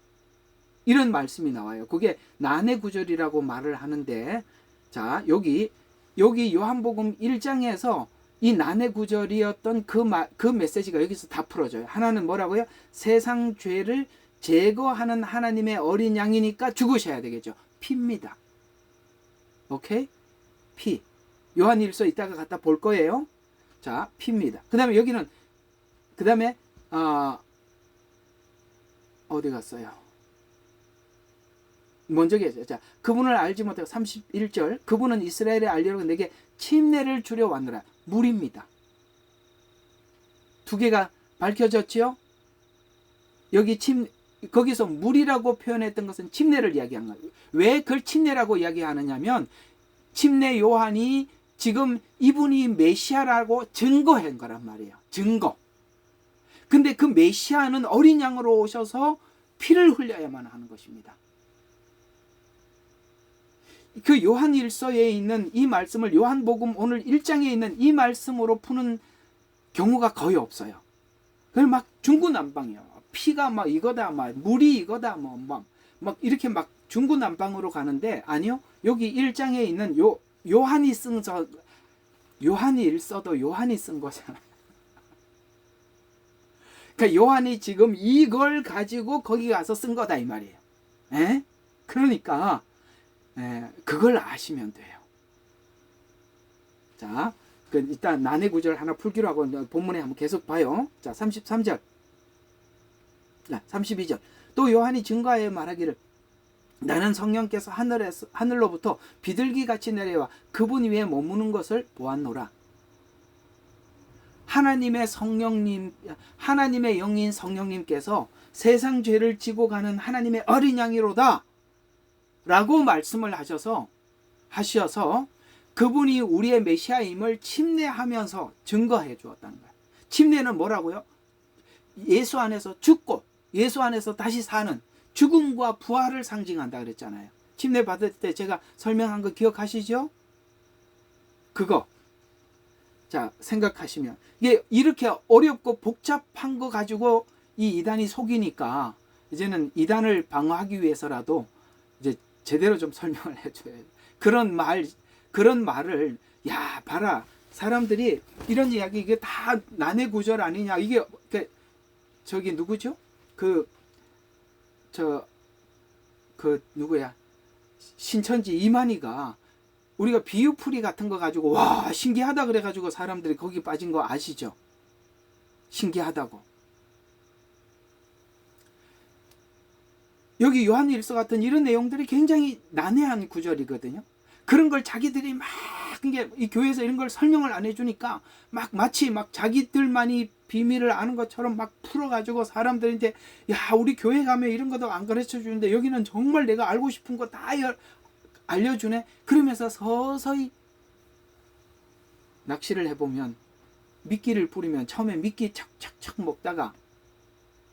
이런 말씀이 나와요. 그게 난해 구절이라고 말을 하는데, 자, 여기 요한복음 1장에서 이 난해 구절이었던 그 메시지가 여기서 다 풀어져요. 하나는 뭐라고요? 세상 죄를 제거하는 하나님의 어린 양이니까 죽으셔야 되겠죠. 피입니다. 오케이? 피. 요한일서 이따가 갖다 볼 거예요. 자, 피입니다. 그 다음에 어디 갔어요? 먼저 계세요. 자, 그분을 알지 못하고 31절, 그분은 이스라엘에 알리려고 내게 침례를 주려 왔노라. 물입니다. 두 개가 밝혀졌지요? 여기 거기서 물이라고 표현했던 것은 침례를 이야기한 거예요. 왜 그걸 침례라고 이야기하느냐면, 침례 요한이 지금 이분이 메시아라고 증거한 거란 말이에요. 증거. 근데 그 메시아는 어린 양으로 오셔서 피를 흘려야만 하는 것입니다. 그 요한일서에 있는 이 말씀을 요한복음 오늘 1장에 있는 이 말씀으로 푸는 경우가 거의 없어요. 그걸 막 중구난방이에요. 피가 막 이거다, 막 물이 이거다, 막 이렇게 막 중구난방으로 가는데, 아니요. 여기 1장에 있는 요한일서도 요한이 쓴 거잖아요. 그러니까 요한이 지금 이걸 가지고 거기 가서 쓴 거다 이 말이에요. 그러니까 그걸 아시면 돼요. 자, 일단 난해 구절 하나 풀기로 하고 본문에 한번 계속 봐요. 자, 33절. 자, 32절. 또 요한이 증거하여 말하기를, 나는 성령께서 하늘로부터 비둘기 같이 내려와 그분 위에 머무는 것을 보았노라. 하나님의 영인 성령님께서 세상 죄를 지고 가는 하나님의 어린 양이로다 라고 말씀을 하셔서 그분이 우리의 메시아임을 침례하면서 증거해 주었다는 거예요. 침례는 뭐라고요? 예수 안에서 죽고 예수 안에서 다시 사는, 죽음과 부활을 상징한다 그랬잖아요. 침례 받을 때 제가 설명한 거 기억하시죠? 그거. 자, 생각하시면 이게 이렇게 어렵고 복잡한 거 가지고 이 이단이 속이니까, 이제는 이단을 방어하기 위해서라도 이제 제대로 좀 설명을 해줘야 돼요. 그런 말을, 야, 봐라, 사람들이 이런 이야기, 이게 다 난해 구절 아니냐, 이게 저기 누구죠? 누구야? 신천지 이만희가 우리가 비유풀이 같은 거 가지고 와 신기하다 그래가지고 사람들이 거기 빠진 거 아시죠? 신기하다고. 여기 요한일서 같은 이런 내용들이 굉장히 난해한 구절이거든요. 그런 걸 자기들이 막 이 교회에서 이런 걸 설명을 안 해주니까 마치 자기들만이 비밀을 아는 것처럼 막 풀어가지고 사람들한테, 야, 우리 교회 가면 이런 것도 안 가르쳐 주는데 여기는 정말 내가 알고 싶은 거 다 알려주네. 그러면서 서서히 낚시를 해보면, 미끼를 뿌리면 처음에 미끼 착착착 먹다가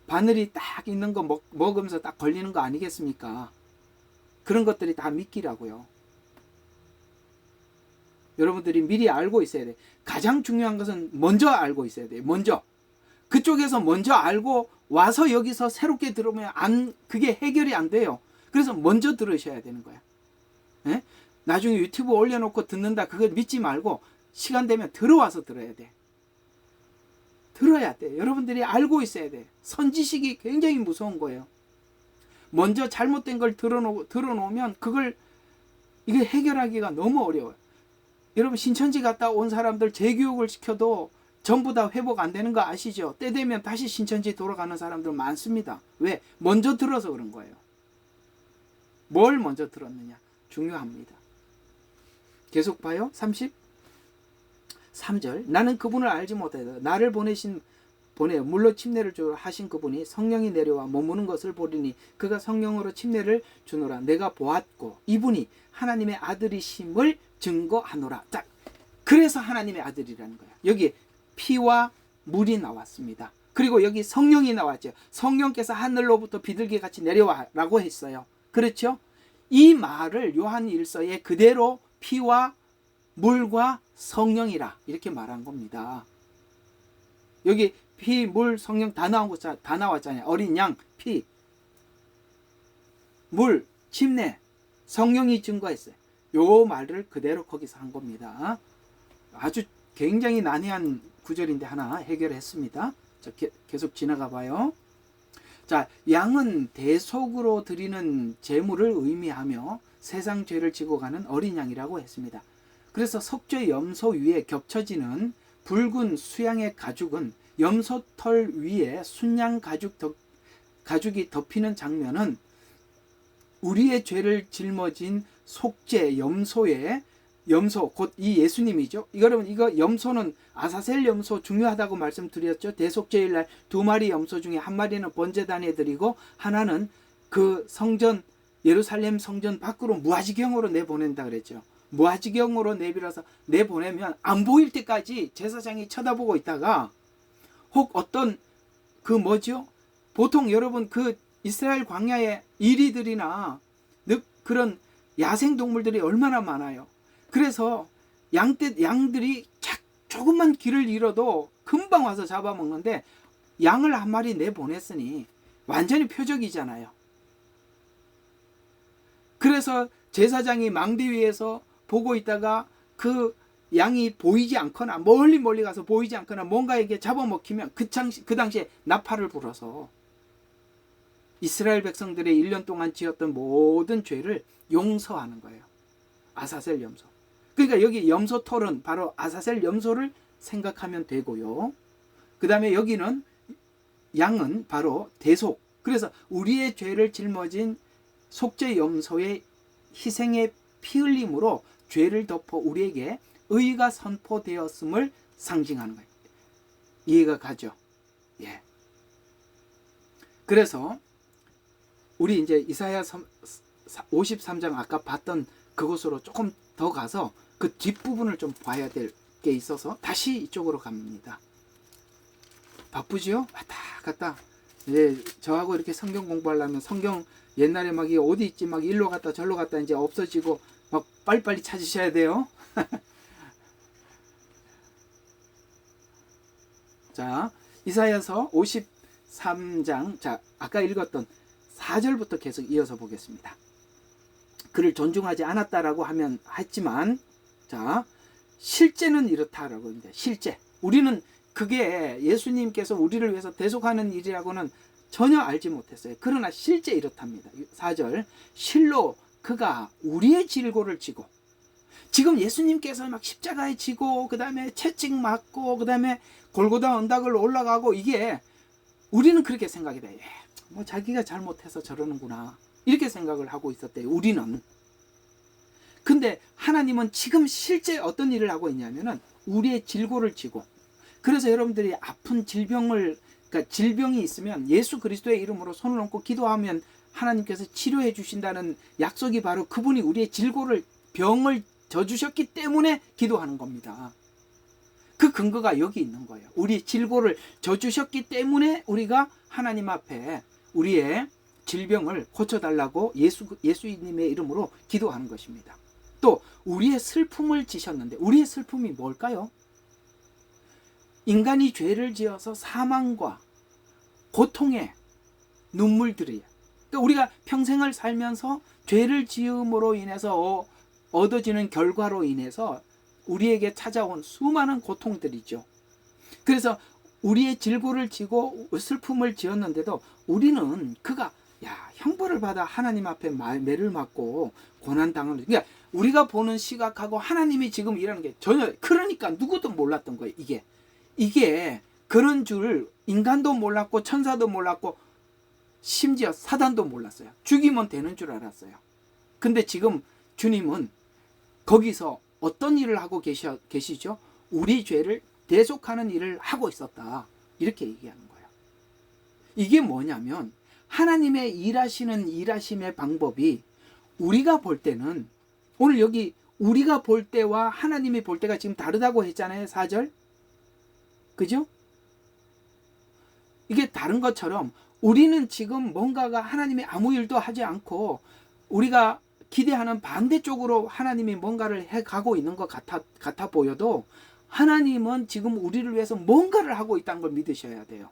바늘이 딱 있는 거 먹으면서 딱 걸리는 거 아니겠습니까? 그런 것들이 다 미끼라고요. 여러분들이 미리 알고 있어야 돼. 가장 중요한 것은 먼저 알고 있어야 돼요. 먼저. 그쪽에서 먼저 알고 와서 여기서 새롭게 들으면 그게 해결이 안 돼요. 그래서 먼저 들으셔야 되는 거야. 예? 나중에 유튜브 올려놓고 듣는다 그거 믿지 말고 시간 되면 들어와서 들어야 돼. 들어야 돼. 여러분들이 알고 있어야 돼. 선지식이 굉장히 무서운 거예요. 먼저 잘못된 걸 들어놓으면 이게 해결하기가 너무 어려워요. 여러분 신천지 갔다 온 사람들 재교육을 시켜도 전부 다 회복 안 되는 거 아시죠? 때 되면 다시 신천지 돌아가는 사람들 많습니다. 왜? 먼저 들어서 그런 거예요. 뭘 먼저 들었느냐? 중요합니다. 계속 봐요. 33절. 나는 그분을 알지 못하다. 나를 보내요. 물로 침례를 주러 하신 그분이 성령이 내려와 머무는 것을 보리니 그가 성령으로 침례를 주노라. 내가 보았고 이분이 하나님의 아들이심을 증거하노라. 자, 그래서 하나님의 아들이라는 거야. 여기 피와 물이 나왔습니다. 그리고 여기 성령이 나왔죠. 성령께서 하늘로부터 비둘기 같이 내려와라고 했어요. 그렇죠? 이 말을 요한 1서에 그대로 피와 물과 성령이라 이렇게 말한 겁니다. 여기 피, 물, 성령 다 나왔잖아요. 어린 양, 피, 물, 침례, 성령이 증거했어요. 요 말을 그대로 거기서 한 겁니다. 아주 굉장히 난해한 구절인데 하나 해결했습니다. 자, 계속 지나가 봐요. 자, 양은 대속으로 드리는 제물을 의미하며 세상 죄를 지고 가는 어린 양이라고 했습니다. 그래서 석죄 염소 위에 겹쳐지는 붉은 수양의 가죽은 염소털 위에 순양 가죽이 덮이는 장면은 우리의 죄를 짊어진 속죄 염소 곧 이 예수님이죠. 여러분 이거 염소는 아사셀 염소 중요하다고 말씀드렸죠. 대속죄일 날 2마리 염소 중에 1마리는 번제단에 드리고 하나는 그 성전 예루살렘 성전 밖으로 무아지경으로 내보낸다 그랬죠. 무아지경으로 내보내면 안 보일 때까지 제사장이 쳐다보고 있다가 혹 어떤 보통 여러분 그 이스라엘 광야에 이리들이나 그런 야생동물들이 얼마나 많아요. 그래서 양들이 조금만 길을 잃어도 금방 와서 잡아먹는데 양을 1마리 내보냈으니 완전히 표적이잖아요. 그래서 제사장이 망대 위에서 보고 있다가 그 양이 보이지 않거나 멀리 가서 보이지 않거나 뭔가에게 잡아먹히면 그 당시에 나팔을 불어서 이스라엘 백성들의 1년 동안 지었던 모든 죄를 용서하는 거예요. 아사셀 염소. 그러니까 여기 염소 털은 바로 아사셀 염소를 생각하면 되고요. 그 다음에 여기는 양은 바로 대속. 그래서 우리의 죄를 짊어진 속죄 염소의 희생의 피 흘림으로 죄를 덮어 우리에게 의가 선포되었음을 상징하는 거예요. 이해가 가죠? 예. 그래서 우리 이제 이사야 53장 아까 봤던 그곳으로 조금 더 가서 그 뒷부분을 좀 봐야 될 게 있어서 다시 이쪽으로 갑니다. 바쁘죠? 왔다 갔다. 예, 저하고 이렇게 성경 공부하려면 성경 옛날에 막 어디 있지 막 일로 갔다 절로 갔다 이제 없어지고 막 빨리빨리 찾으셔야 돼요. 자, 이사야서 53장 자 아까 읽었던 4절부터 계속 이어서 보겠습니다. 그를 존중하지 않았다라고 했지만 자 실제는 이렇다라고 합니다. 실제 우리는 그게 예수님께서 우리를 위해서 대속하는 일이라고는 전혀 알지 못했어요. 그러나 실제 이렇답니다. 4절 실로 그가 우리의 질고를 지고 지금 예수님께서 막 십자가에 지고 그 다음에 채찍 맞고 그 다음에 골고다 언덕을 올라가고 이게 우리는 그렇게 생각이 돼요. 뭐 자기가 잘못해서 저러는구나 이렇게 생각을 하고 있었대요. 우리는. 근데 하나님은 지금 실제 어떤 일을 하고 있냐면은 우리의 질고를 지고 그래서 여러분들이 아픈 그러니까 질병이 있으면 예수 그리스도의 이름으로 손을 얹고 기도하면 하나님께서 치료해 주신다는 약속이 바로 그분이 우리의 병을 져주셨기 때문에 기도하는 겁니다. 그 근거가 여기 있는 거예요. 우리 질고를 져주셨기 때문에 우리가 하나님 앞에 우리의 질병을 고쳐달라고 예수님의 이름으로 기도하는 것입니다. 또 우리의 슬픔을 지셨는데 우리의 슬픔이 뭘까요? 인간이 죄를 지어서 사망과 고통의 눈물들이에요. 그러니까 우리가 평생을 살면서 죄를 지음으로 인해서 얻어지는 결과로 인해서 우리에게 찾아온 수많은 고통들이죠. 그래서 우리의 질고를 지고 슬픔을 지었는데도 우리는 그가 형벌을 받아 하나님 앞에 매를 맞고 고난당하는, 그러니까 우리가 보는 시각하고 하나님이 지금 일하는 게 전혀, 그러니까 누구도 몰랐던 거예요. 이게 그런 줄 인간도 몰랐고 천사도 몰랐고 심지어 사단도 몰랐어요. 죽이면 되는 줄 알았어요. 근데 지금 주님은 거기서 어떤 일을 하고 계시죠? 우리 죄를 대속하는 일을 하고 있었다. 이렇게 얘기하는 거예요. 이게 뭐냐면 하나님의 일하심의 방법이 우리가 볼 때는, 오늘 여기 우리가 볼 때와 하나님이 볼 때가 지금 다르다고 했잖아요. 4절. 그죠? 이게 다른 것처럼 우리는 지금 뭔가가 하나님이 아무 일도 하지 않고 우리가 기대하는 반대쪽으로 하나님이 뭔가를 해가고 있는 것 같아 보여도 하나님은 지금 우리를 위해서 뭔가를 하고 있다는 걸 믿으셔야 돼요.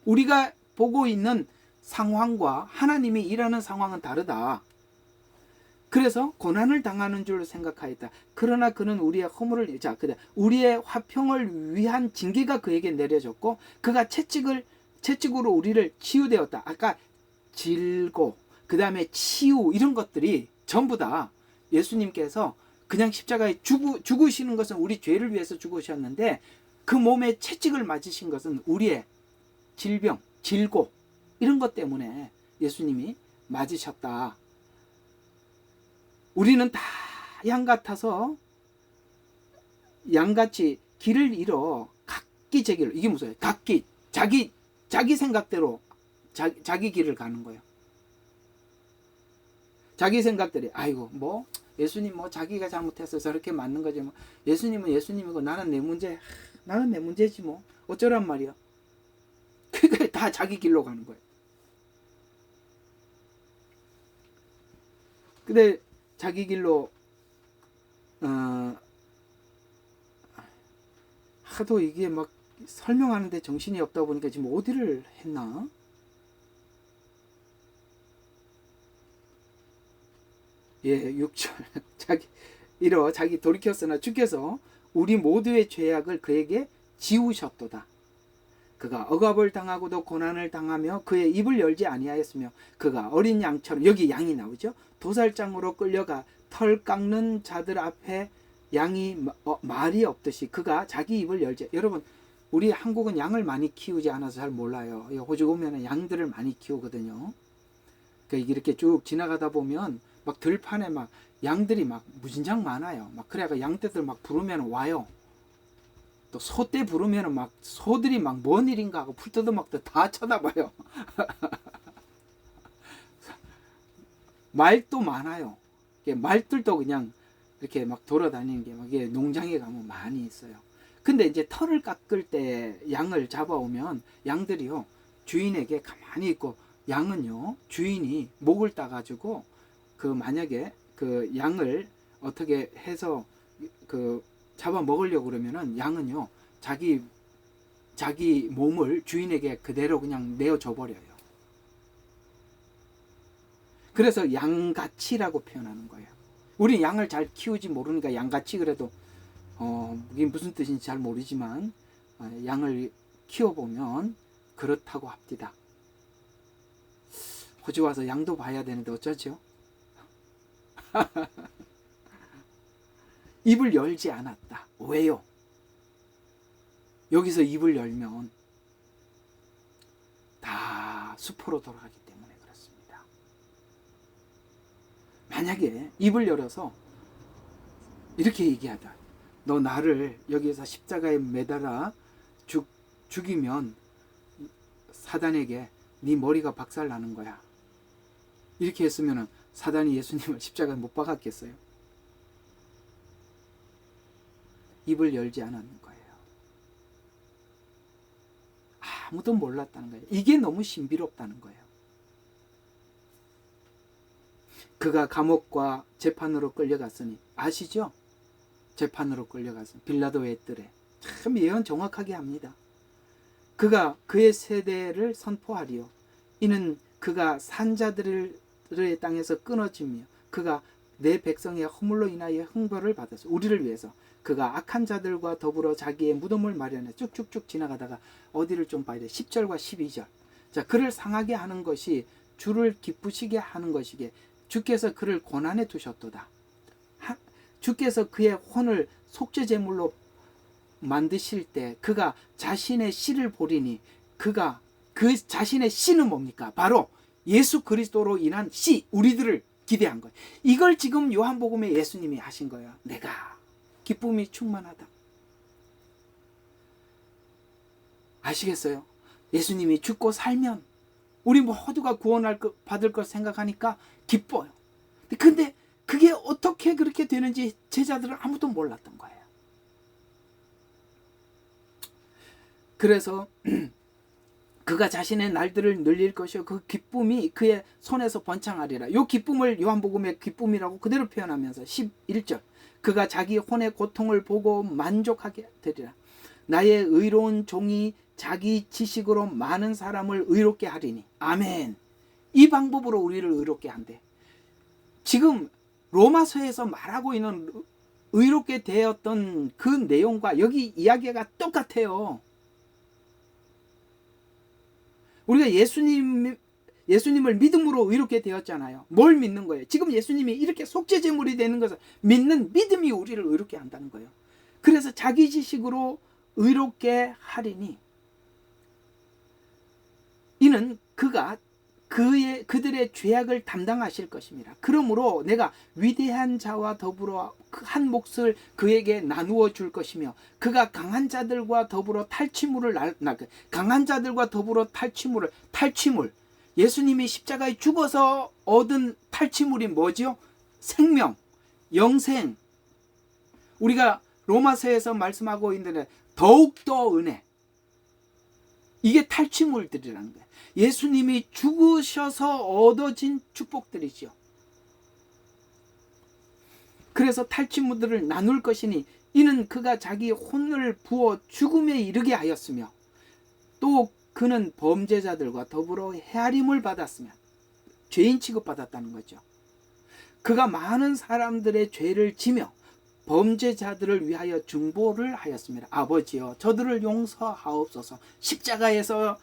우리가 보고 있는 상황과 하나님이 일하는 상황은 다르다. 그래서 고난을 당하는 줄 생각하였다. 그러나 그는 우리의 허물을, 우리의 화평을 위한 징계가 그에게 내려졌고 그가 채찍으로 우리를 치유되었다. 아까 질고 그 다음에 치유, 이런 것들이 전부 다 예수님께서 그냥 십자가에 죽으시는 것은 우리 죄를 위해서 죽으셨는데 그 몸에 채찍을 맞으신 것은 우리의 질병, 질고 이런 것 때문에 예수님이 맞으셨다. 우리는 다 양 같아서 양같이 길을 잃어 각기 제 길로, 이게 무슨 각기 자기 생각대로 자기 길을 가는 거예요. 자기 생각들이 아이고 뭐 예수님 뭐 자기가 잘못해서 저렇게 맞는 거지 뭐, 예수님은 예수님이고 나는 내 문제지 뭐 어쩌란 말이야. 그러니까 다 자기 길로 가는 거예요. 근데 자기 길로 하도 이게 막 설명하는데 정신이 없다 보니까 지금 어디를 했나? 예, 6절. 자기 돌이켰으나 주께서 우리 모두의 죄악을 그에게 지우셨도다. 그가 억압을 당하고도 고난을 당하며 그의 입을 열지 아니하였으며 그가 어린 양처럼, 여기 양이 나오죠. 도살장으로 끌려가 털 깎는 자들 앞에 양이 말이 없듯이 그가 자기 입을 열지. 여러분, 우리 한국은 양을 많이 키우지 않아서 잘 몰라요. 호주 오면 양들을 많이 키우거든요. 그러니까 이렇게 쭉 지나가다 보면 막 들판에 막 양들이 막 무진장 많아요. 막 그래가 양떼들 막 부르면 와요. 또 소떼 부르면 막 소들이 막 뭔 일인가 하고 풀 뜯어먹다 다 쳐다봐요. 말도 많아요. 말들도 그냥 이렇게 막 돌아다니는 게 막 농장에 가면 많이 있어요. 근데 이제 털을 깎을 때 양을 잡아오면 양들이요 주인에게 가만히 있고, 양은요 주인이 목을 따가지고 그 만약에 그 양을 어떻게 해서 그 잡아 먹으려고 그러면은 양은요 자기 몸을 주인에게 그대로 그냥 내어줘 버려요. 그래서 양가치라고 표현하는 거예요. 우리 양을 잘 키우지 모르니까 양가치 그래도 이게 무슨 뜻인지 잘 모르지만 양을 키워보면 그렇다고 합디다. 호주 와서 양도 봐야 되는데 어쩌죠? 입을 열지 않았다. 왜요? 여기서 입을 열면 다 수포로 돌아가기 때문에 그렇습니다. 만약에 입을 열어서 이렇게 얘기하다. 너 나를 여기에서 십자가에 매달아 죽이면 사단에게 네 머리가 박살나는 거야. 이렇게 했으면 사단이 예수님을 십자가에 못 박았겠어요? 입을 열지 않았는 거예요. 아무도 몰랐다는 거예요. 이게 너무 신비롭다는 거예요. 그가 감옥과 재판으로 끌려갔으니 아시죠? 재판으로 끌려갔으니 빌라도의 뜰에 참 예언 정확하게 합니다. 그가 그의 세대를 선포하리요. 이는 그가 산자들의 땅에서 끊어지며 그가 내 백성의 허물로 인하여 형벌을 받았어. 우리를 위해서 그가 악한 자들과 더불어 자기의 무덤을 마련해 쭉쭉쭉 지나가다가 어디를 좀 봐야 돼. 10절과 12절. 자, 그를 상하게 하는 것이 주를 기쁘시게 하는 것이기에 주께서 그를 고난에 두셨도다. 주께서 그의 혼을 속죄 제물로 만드실 때 그가 자신의 씨를 보리니 그가 그 자신의 씨는 뭡니까? 바로 예수 그리스도로 인한 씨, 우리들을 기대한 거예요. 이걸 지금 요한복음에 예수님이 하신 거예요. 내가 기쁨이 충만하다. 아시겠어요? 예수님이 죽고 살면 우리 모두가 구원을 받을 걸 생각하니까 기뻐요. 근데 그게 어떻게 그렇게 되는지 제자들은 아무도 몰랐던 거예요. 그래서 그가 자신의 날들을 늘릴 것이요 그 기쁨이 그의 손에서 번창하리라. 이 기쁨을 요한복음의 기쁨이라고 그대로 표현하면서 11절 그가 자기 혼의 고통을 보고 만족하게 되리라. 나의 의로운 종이 자기 지식으로 많은 사람을 의롭게 하리니. 아멘. 이 방법으로 우리를 의롭게 한대. 지금 로마서에서 말하고 있는 의롭게 되었던 그 내용과 여기 이야기가 똑같아요. 우리가 예수님을 믿음으로 의롭게 되었잖아요. 뭘 믿는 거예요? 지금 예수님이 이렇게 속죄제물이 되는 것을 믿는 믿음이 우리를 의롭게 한다는 거예요. 그래서 자기 지식으로 의롭게 하리니 이는 그가 그들의 죄악을 담당하실 것입니다. 그러므로 내가 위대한 자와 더불어 한 몫을 그에게 나누어 줄 것이며 그가 강한 자들과 더불어 탈취물을 강한 자들과 더불어 탈취물 예수님이 십자가에 죽어서 얻은 탈취물이 뭐죠? 생명, 영생. 우리가 로마서에서 말씀하고 있는데 더욱더 은혜. 이게 탈취물들이라는 거예요. 예수님이 죽으셔서 얻어진 축복들이죠. 그래서 탈취물들을 나눌 것이니 이는 그가 자기 혼을 부어 죽음에 이르게 하였으며 또 그는 범죄자들과 더불어 헤아림을 받았으며 죄인 취급받았다는 거죠. 그가 많은 사람들의 죄를 지며 범죄자들을 위하여 중보를 하였습니다. 아버지여 저들을 용서하옵소서. 십자가에서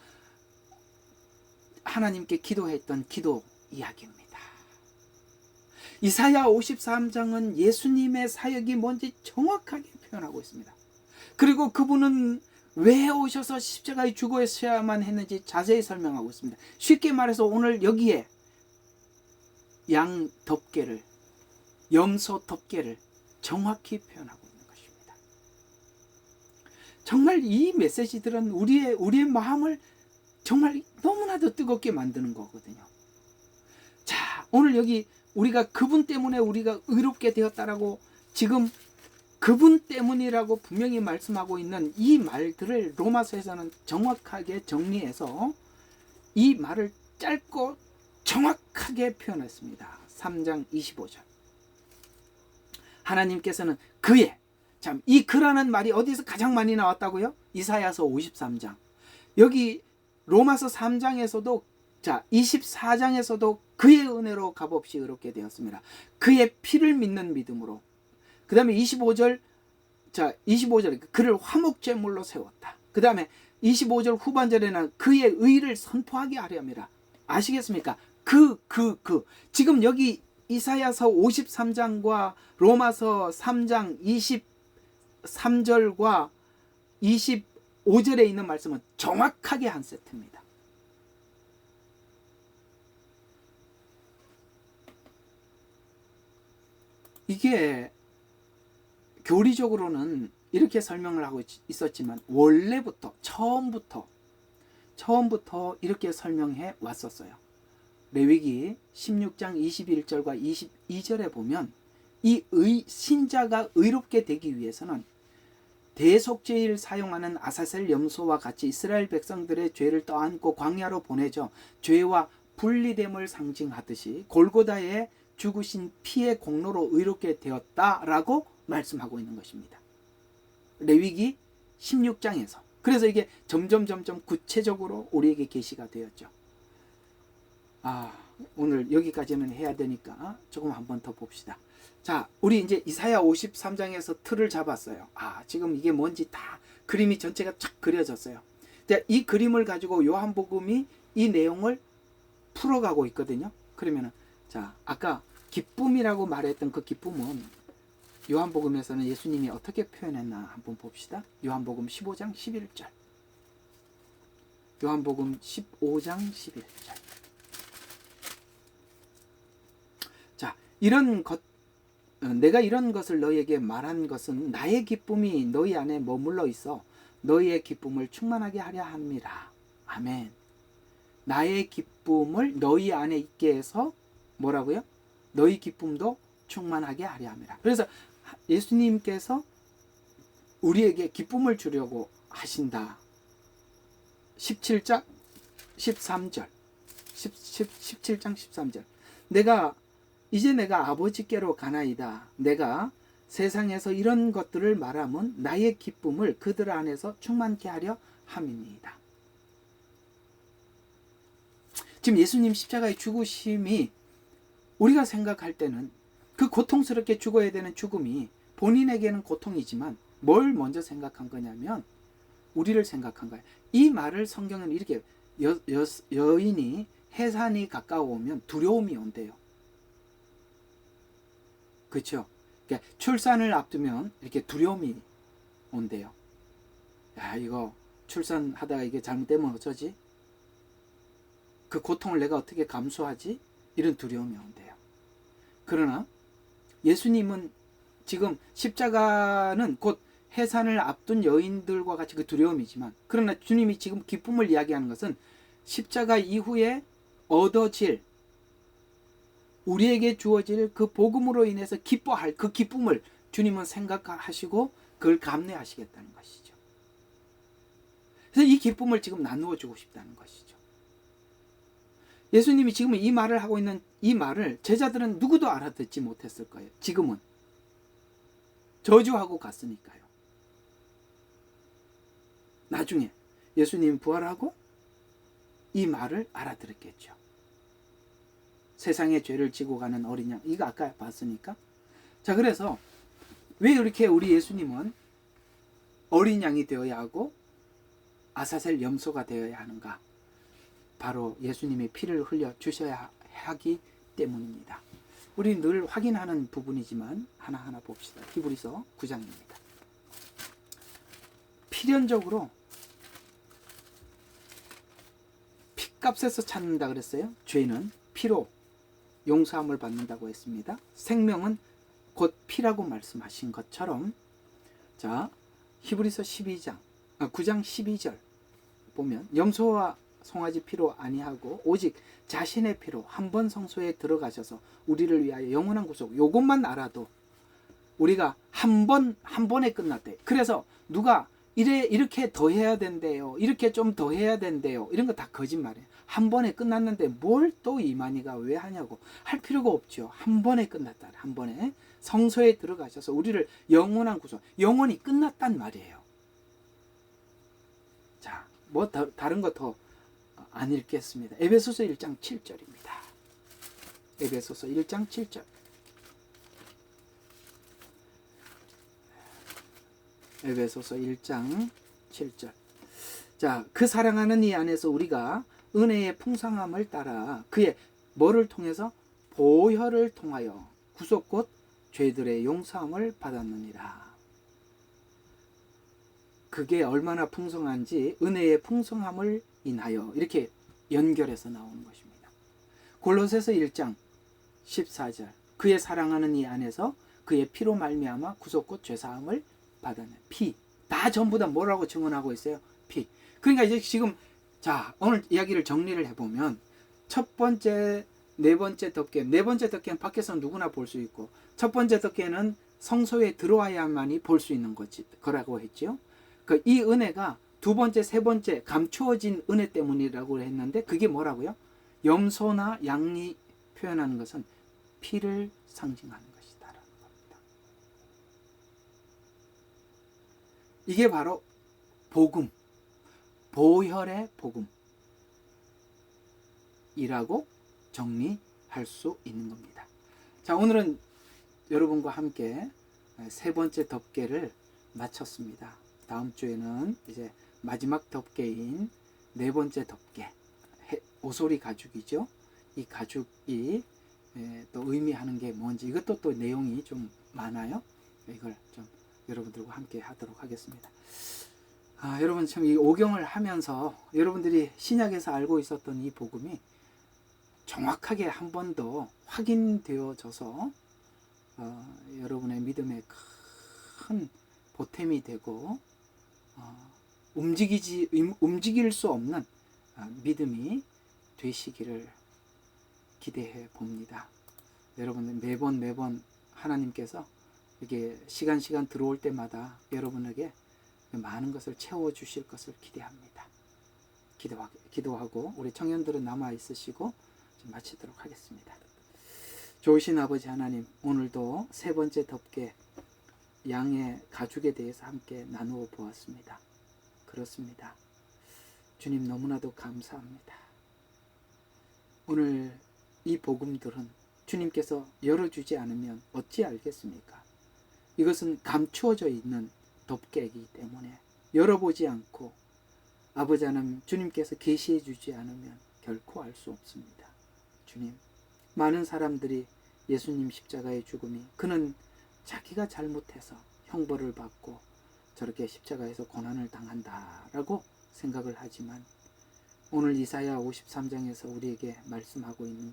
하나님께 기도했던 기도 이야기입니다. 이사야 53장은 예수님의 사역이 뭔지 정확하게 표현하고 있습니다. 그리고 그분은 왜 오셔서 십자가에 죽어야만 했는지 자세히 설명하고 있습니다. 쉽게 말해서 오늘 여기에 양 덮개를, 염소 덮개를 정확히 표현하고 있는 것입니다. 정말 이 메시지들은 우리의 마음을 정말 너무나도 뜨겁게 만드는 거거든요. 자, 오늘 여기 우리가 그분 때문에 우리가 의롭게 되었다라고 지금 그분 때문이라고 분명히 말씀하고 있는 이 말들을 로마서에서는 정확하게 정리해서 이 말을 짧고 정확하게 표현했습니다. 3장 25절. 하나님께서는 그의, 참, 이 그라는 말이 어디서 가장 많이 나왔다고요? 이사야서 53장. 여기 로마서 3장에서도, 자, 24장에서도 그의 은혜로 값없이 의롭게 되었습니다. 그의 피를 믿는 믿음으로. 그 다음에 25절, 자, 25절, 그를 화목제물로 세웠다. 그 다음에 25절 후반절에는 그의 의를 선포하게 하려니라. 아시겠습니까? 지금 여기 이사야서 53장과 로마서 3장 23절과 25절에 있는 말씀은 정확하게 한 세트입니다. 이게 교리적으로는 이렇게 설명을 하고 있었지만 원래부터 처음부터 이렇게 설명해 왔었어요. 레위기 16장 21절과 22절에 보면 이 신자가 의롭게 되기 위해서는 대속죄일 사용하는 아사셀 염소와 같이 이스라엘 백성들의 죄를 떠안고 광야로 보내져 죄와 분리됨을 상징하듯이 골고다의 죽으신 피의 공로로 의롭게 되었다라고 말씀하고 있는 것입니다. 레위기 16장에서. 그래서 이게 점점 구체적으로 우리에게 계시가 되었죠. 오늘 여기까지는 해야 되니까 조금 한번 더 봅시다. 자, 우리 이제 이사야 53장에서 틀을 잡았어요. 지금 이게 뭔지 다 그림이 전체가 쫙 그려졌어요. 이 그림을 가지고 요한복음이 이 내용을 풀어가고 있거든요. 그러면은, 자, 아까 기쁨이라고 말했던 그 기쁨은 요한복음에서는 예수님이 어떻게 표현했나 한번 봅시다. 요한복음 15장 11절. 요한복음 15장 11절. 자, 내가 이런 것을 너희에게 말한 것은 나의 기쁨이 너희 안에 머물러 있어 너희의 기쁨을 충만하게 하려 함이라. 아멘. 나의 기쁨을 너희 안에 있게 해서 뭐라고요? 너희 기쁨도 충만하게 하려 함이라. 그래서 예수님께서 우리에게 기쁨을 주려고 하신다. 17장 13절. 17장 13절. 이제 내가 아버지께로 가나이다. 내가 세상에서 이런 것들을 말하면 나의 기쁨을 그들 안에서 충만케 하려 함이니이다. 지금 예수님 십자가의 죽으심이 우리가 생각할 때는 그 고통스럽게 죽어야 되는 죽음이 본인에게는 고통이지만 뭘 먼저 생각한 거냐면 우리를 생각한 거예요. 이 말을 성경은 이렇게 여인이 해산이 가까워오면 두려움이 온대요. 그렇죠? 그러니까 출산을 앞두면 이렇게 두려움이 온대요. 이거 출산하다가 이게 잘못되면 어쩌지? 그 고통을 내가 어떻게 감수하지? 이런 두려움이 온대요. 그러나 예수님은 지금 십자가는 곧 해산을 앞둔 여인들과 같이 그 두려움이지만, 그러나 주님이 지금 기쁨을 이야기하는 것은 십자가 이후에 얻어질, 우리에게 주어질 그 복음으로 인해서 기뻐할 그 기쁨을 주님은 생각하시고 그걸 감내하시겠다는 것이죠. 그래서 이 기쁨을 지금 나누어 주고 싶다는 것이죠. 예수님이 지금 이 말을 하고 있는 이 말을 제자들은 누구도 알아듣지 못했을 거예요. 지금은 저주하고 갔으니까요. 나중에 예수님 부활하고 이 말을 알아들었겠죠. 세상의 죄를 지고 가는 어린 양, 이거 아까 봤으니까. 자, 그래서 왜 이렇게 우리 예수님은 어린 양이 되어야 하고 아사셀 염소가 되어야 하는가? 바로 예수님의 피를 흘려 주셔야 하기 때문입니다. 우리 늘 확인하는 부분이지만 하나하나 봅시다. 히브리서 9장입니다. 필연적으로 피값에서 찾는다 그랬어요. 죄는 피로 용서함을 받는다고 했습니다. 생명은 곧 피라고 말씀하신 것처럼, 자, 히브리서 9장 12절 보면 염소와 송아지 피로 아니하고 오직 자신의 피로 한 번 성소에 들어가셔서 우리를 위하여 영원한 구속, 요것만 알아도 우리가 한 번에 끝났대. 그래서 누가 이렇게 더 해야 된대요, 이렇게 좀 더 해야 된대요, 이런 거 다 거짓말이에요. 한 번에 끝났는데 뭘 또 이만희가 왜 하냐고 할 필요가 없죠. 한 번에 끝났다. 한 번에 성소에 들어가셔서 우리를 영원한 구속, 영원히 끝났단 말이에요. 자, 뭐 다른 거 더 안 읽겠습니다. 에베소서 1장 7절입니다. 에베소서 1장 7절. 에베소서 1장 7절. 자, 그 사랑하는 이 안에서 우리가 은혜의 풍성함을 따라 그의 뭐를 통해서? 보혈을 통하여 구속 곧 죄들의 용서함을 받았느니라. 그게 얼마나 풍성한지 은혜의 풍성함을 인하여 이렇게 연결해서 나오는 것입니다. 골로새서 1장 14절. 그의 사랑하는 이 안에서 그의 피로 말미암아 구속 곧 죄사함을 받았네. 피. 다 전부 다 뭐라고 증언하고 있어요? 피. 그러니까 이제 지금, 자, 오늘 이야기를 정리를 해보면 첫 번째, 네 번째 덮개, 네 번째 덮개는 밖에서 누구나 볼 수 있고 첫 번째 덮개는 성소에 들어와야만이 볼 수 있는 거라고 했죠. 이 은혜가 두 번째, 세 번째 감추어진 은혜 때문이라고 했는데 그게 뭐라고요? 염소나 양이 표현하는 것은 피를 상징하는 것이다라는 겁니다. 이게 바로 복음, 보혈의 복음이라고 정리할 수 있는 겁니다. 자, 오늘은 여러분과 함께 세 번째 덮개를 마쳤습니다. 다음 주에는 이제 마지막 덮개인 네 번째 덮개, 오소리 가죽이죠. 이 가죽이 또 의미하는 게 뭔지, 이것도 또 내용이 좀 많아요. 이걸 좀 여러분들과 함께 하도록 하겠습니다. 여러분 참 이 오경을 하면서 여러분들이 신약에서 알고 있었던 이 복음이 정확하게 한 번 더 확인되어져서 여러분의 믿음에 큰 보탬이 되고 움직일 수 없는 믿음이 되시기를 기대해 봅니다. 여러분 매번 하나님께서 이게 시간 들어올 때마다 여러분에게 많은 것을 채워주실 것을 기대합니다. 기도하고 우리 청년들은 남아 있으시고 좀 마치도록 하겠습니다. 좋으신 아버지 하나님, 오늘도 세 번째 덮개 양의 가죽에 대해서 함께 나누어 보았습니다. 그렇습니다. 주님 너무나도 감사합니다. 오늘 이 복음들은 주님께서 열어주지 않으면 어찌 알겠습니까? 이것은 감추어져 있는 덮개이기 때문에 열어보지 않고 아버지 하나님 주님께서 계시해 주지 않으면 결코 알 수 없습니다. 주님, 많은 사람들이 예수님 십자가의 죽음이 그는 자기가 잘못해서 형벌을 받고 저렇게 십자가에서 고난을 당한다라고 생각을 하지만 오늘 이사야 53장에서 우리에게 말씀하고 있는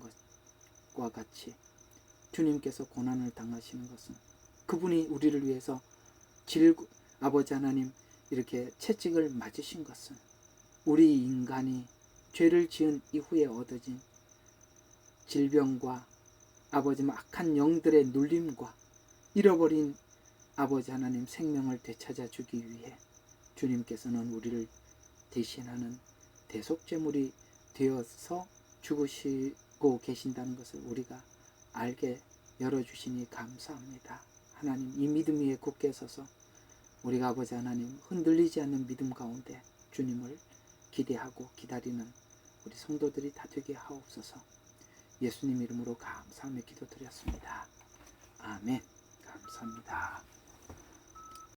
것과 같이 주님께서 고난을 당하시는 것은 그분이 우리를 위해서 아버지 하나님 이렇게 채찍을 맞으신 것은 우리 인간이 죄를 지은 이후에 얻어진 질병과 아버지 악한 영들의 눌림과 잃어버린 아버지 하나님 생명을 되찾아 주기 위해 주님께서는 우리를 대신하는 대속제물이 되어서 죽으시고 계신다는 것을 우리가 알게 열어주시니 감사합니다. 하나님, 이 믿음 위에 굳게 서서 우리가 아버지 하나님 흔들리지 않는 믿음 가운데 주님을 기대하고 기다리는 우리 성도들이 다 되게 하옵소서. 예수님 이름으로 감사하며 기도드렸습니다. 아멘. 감사합니다.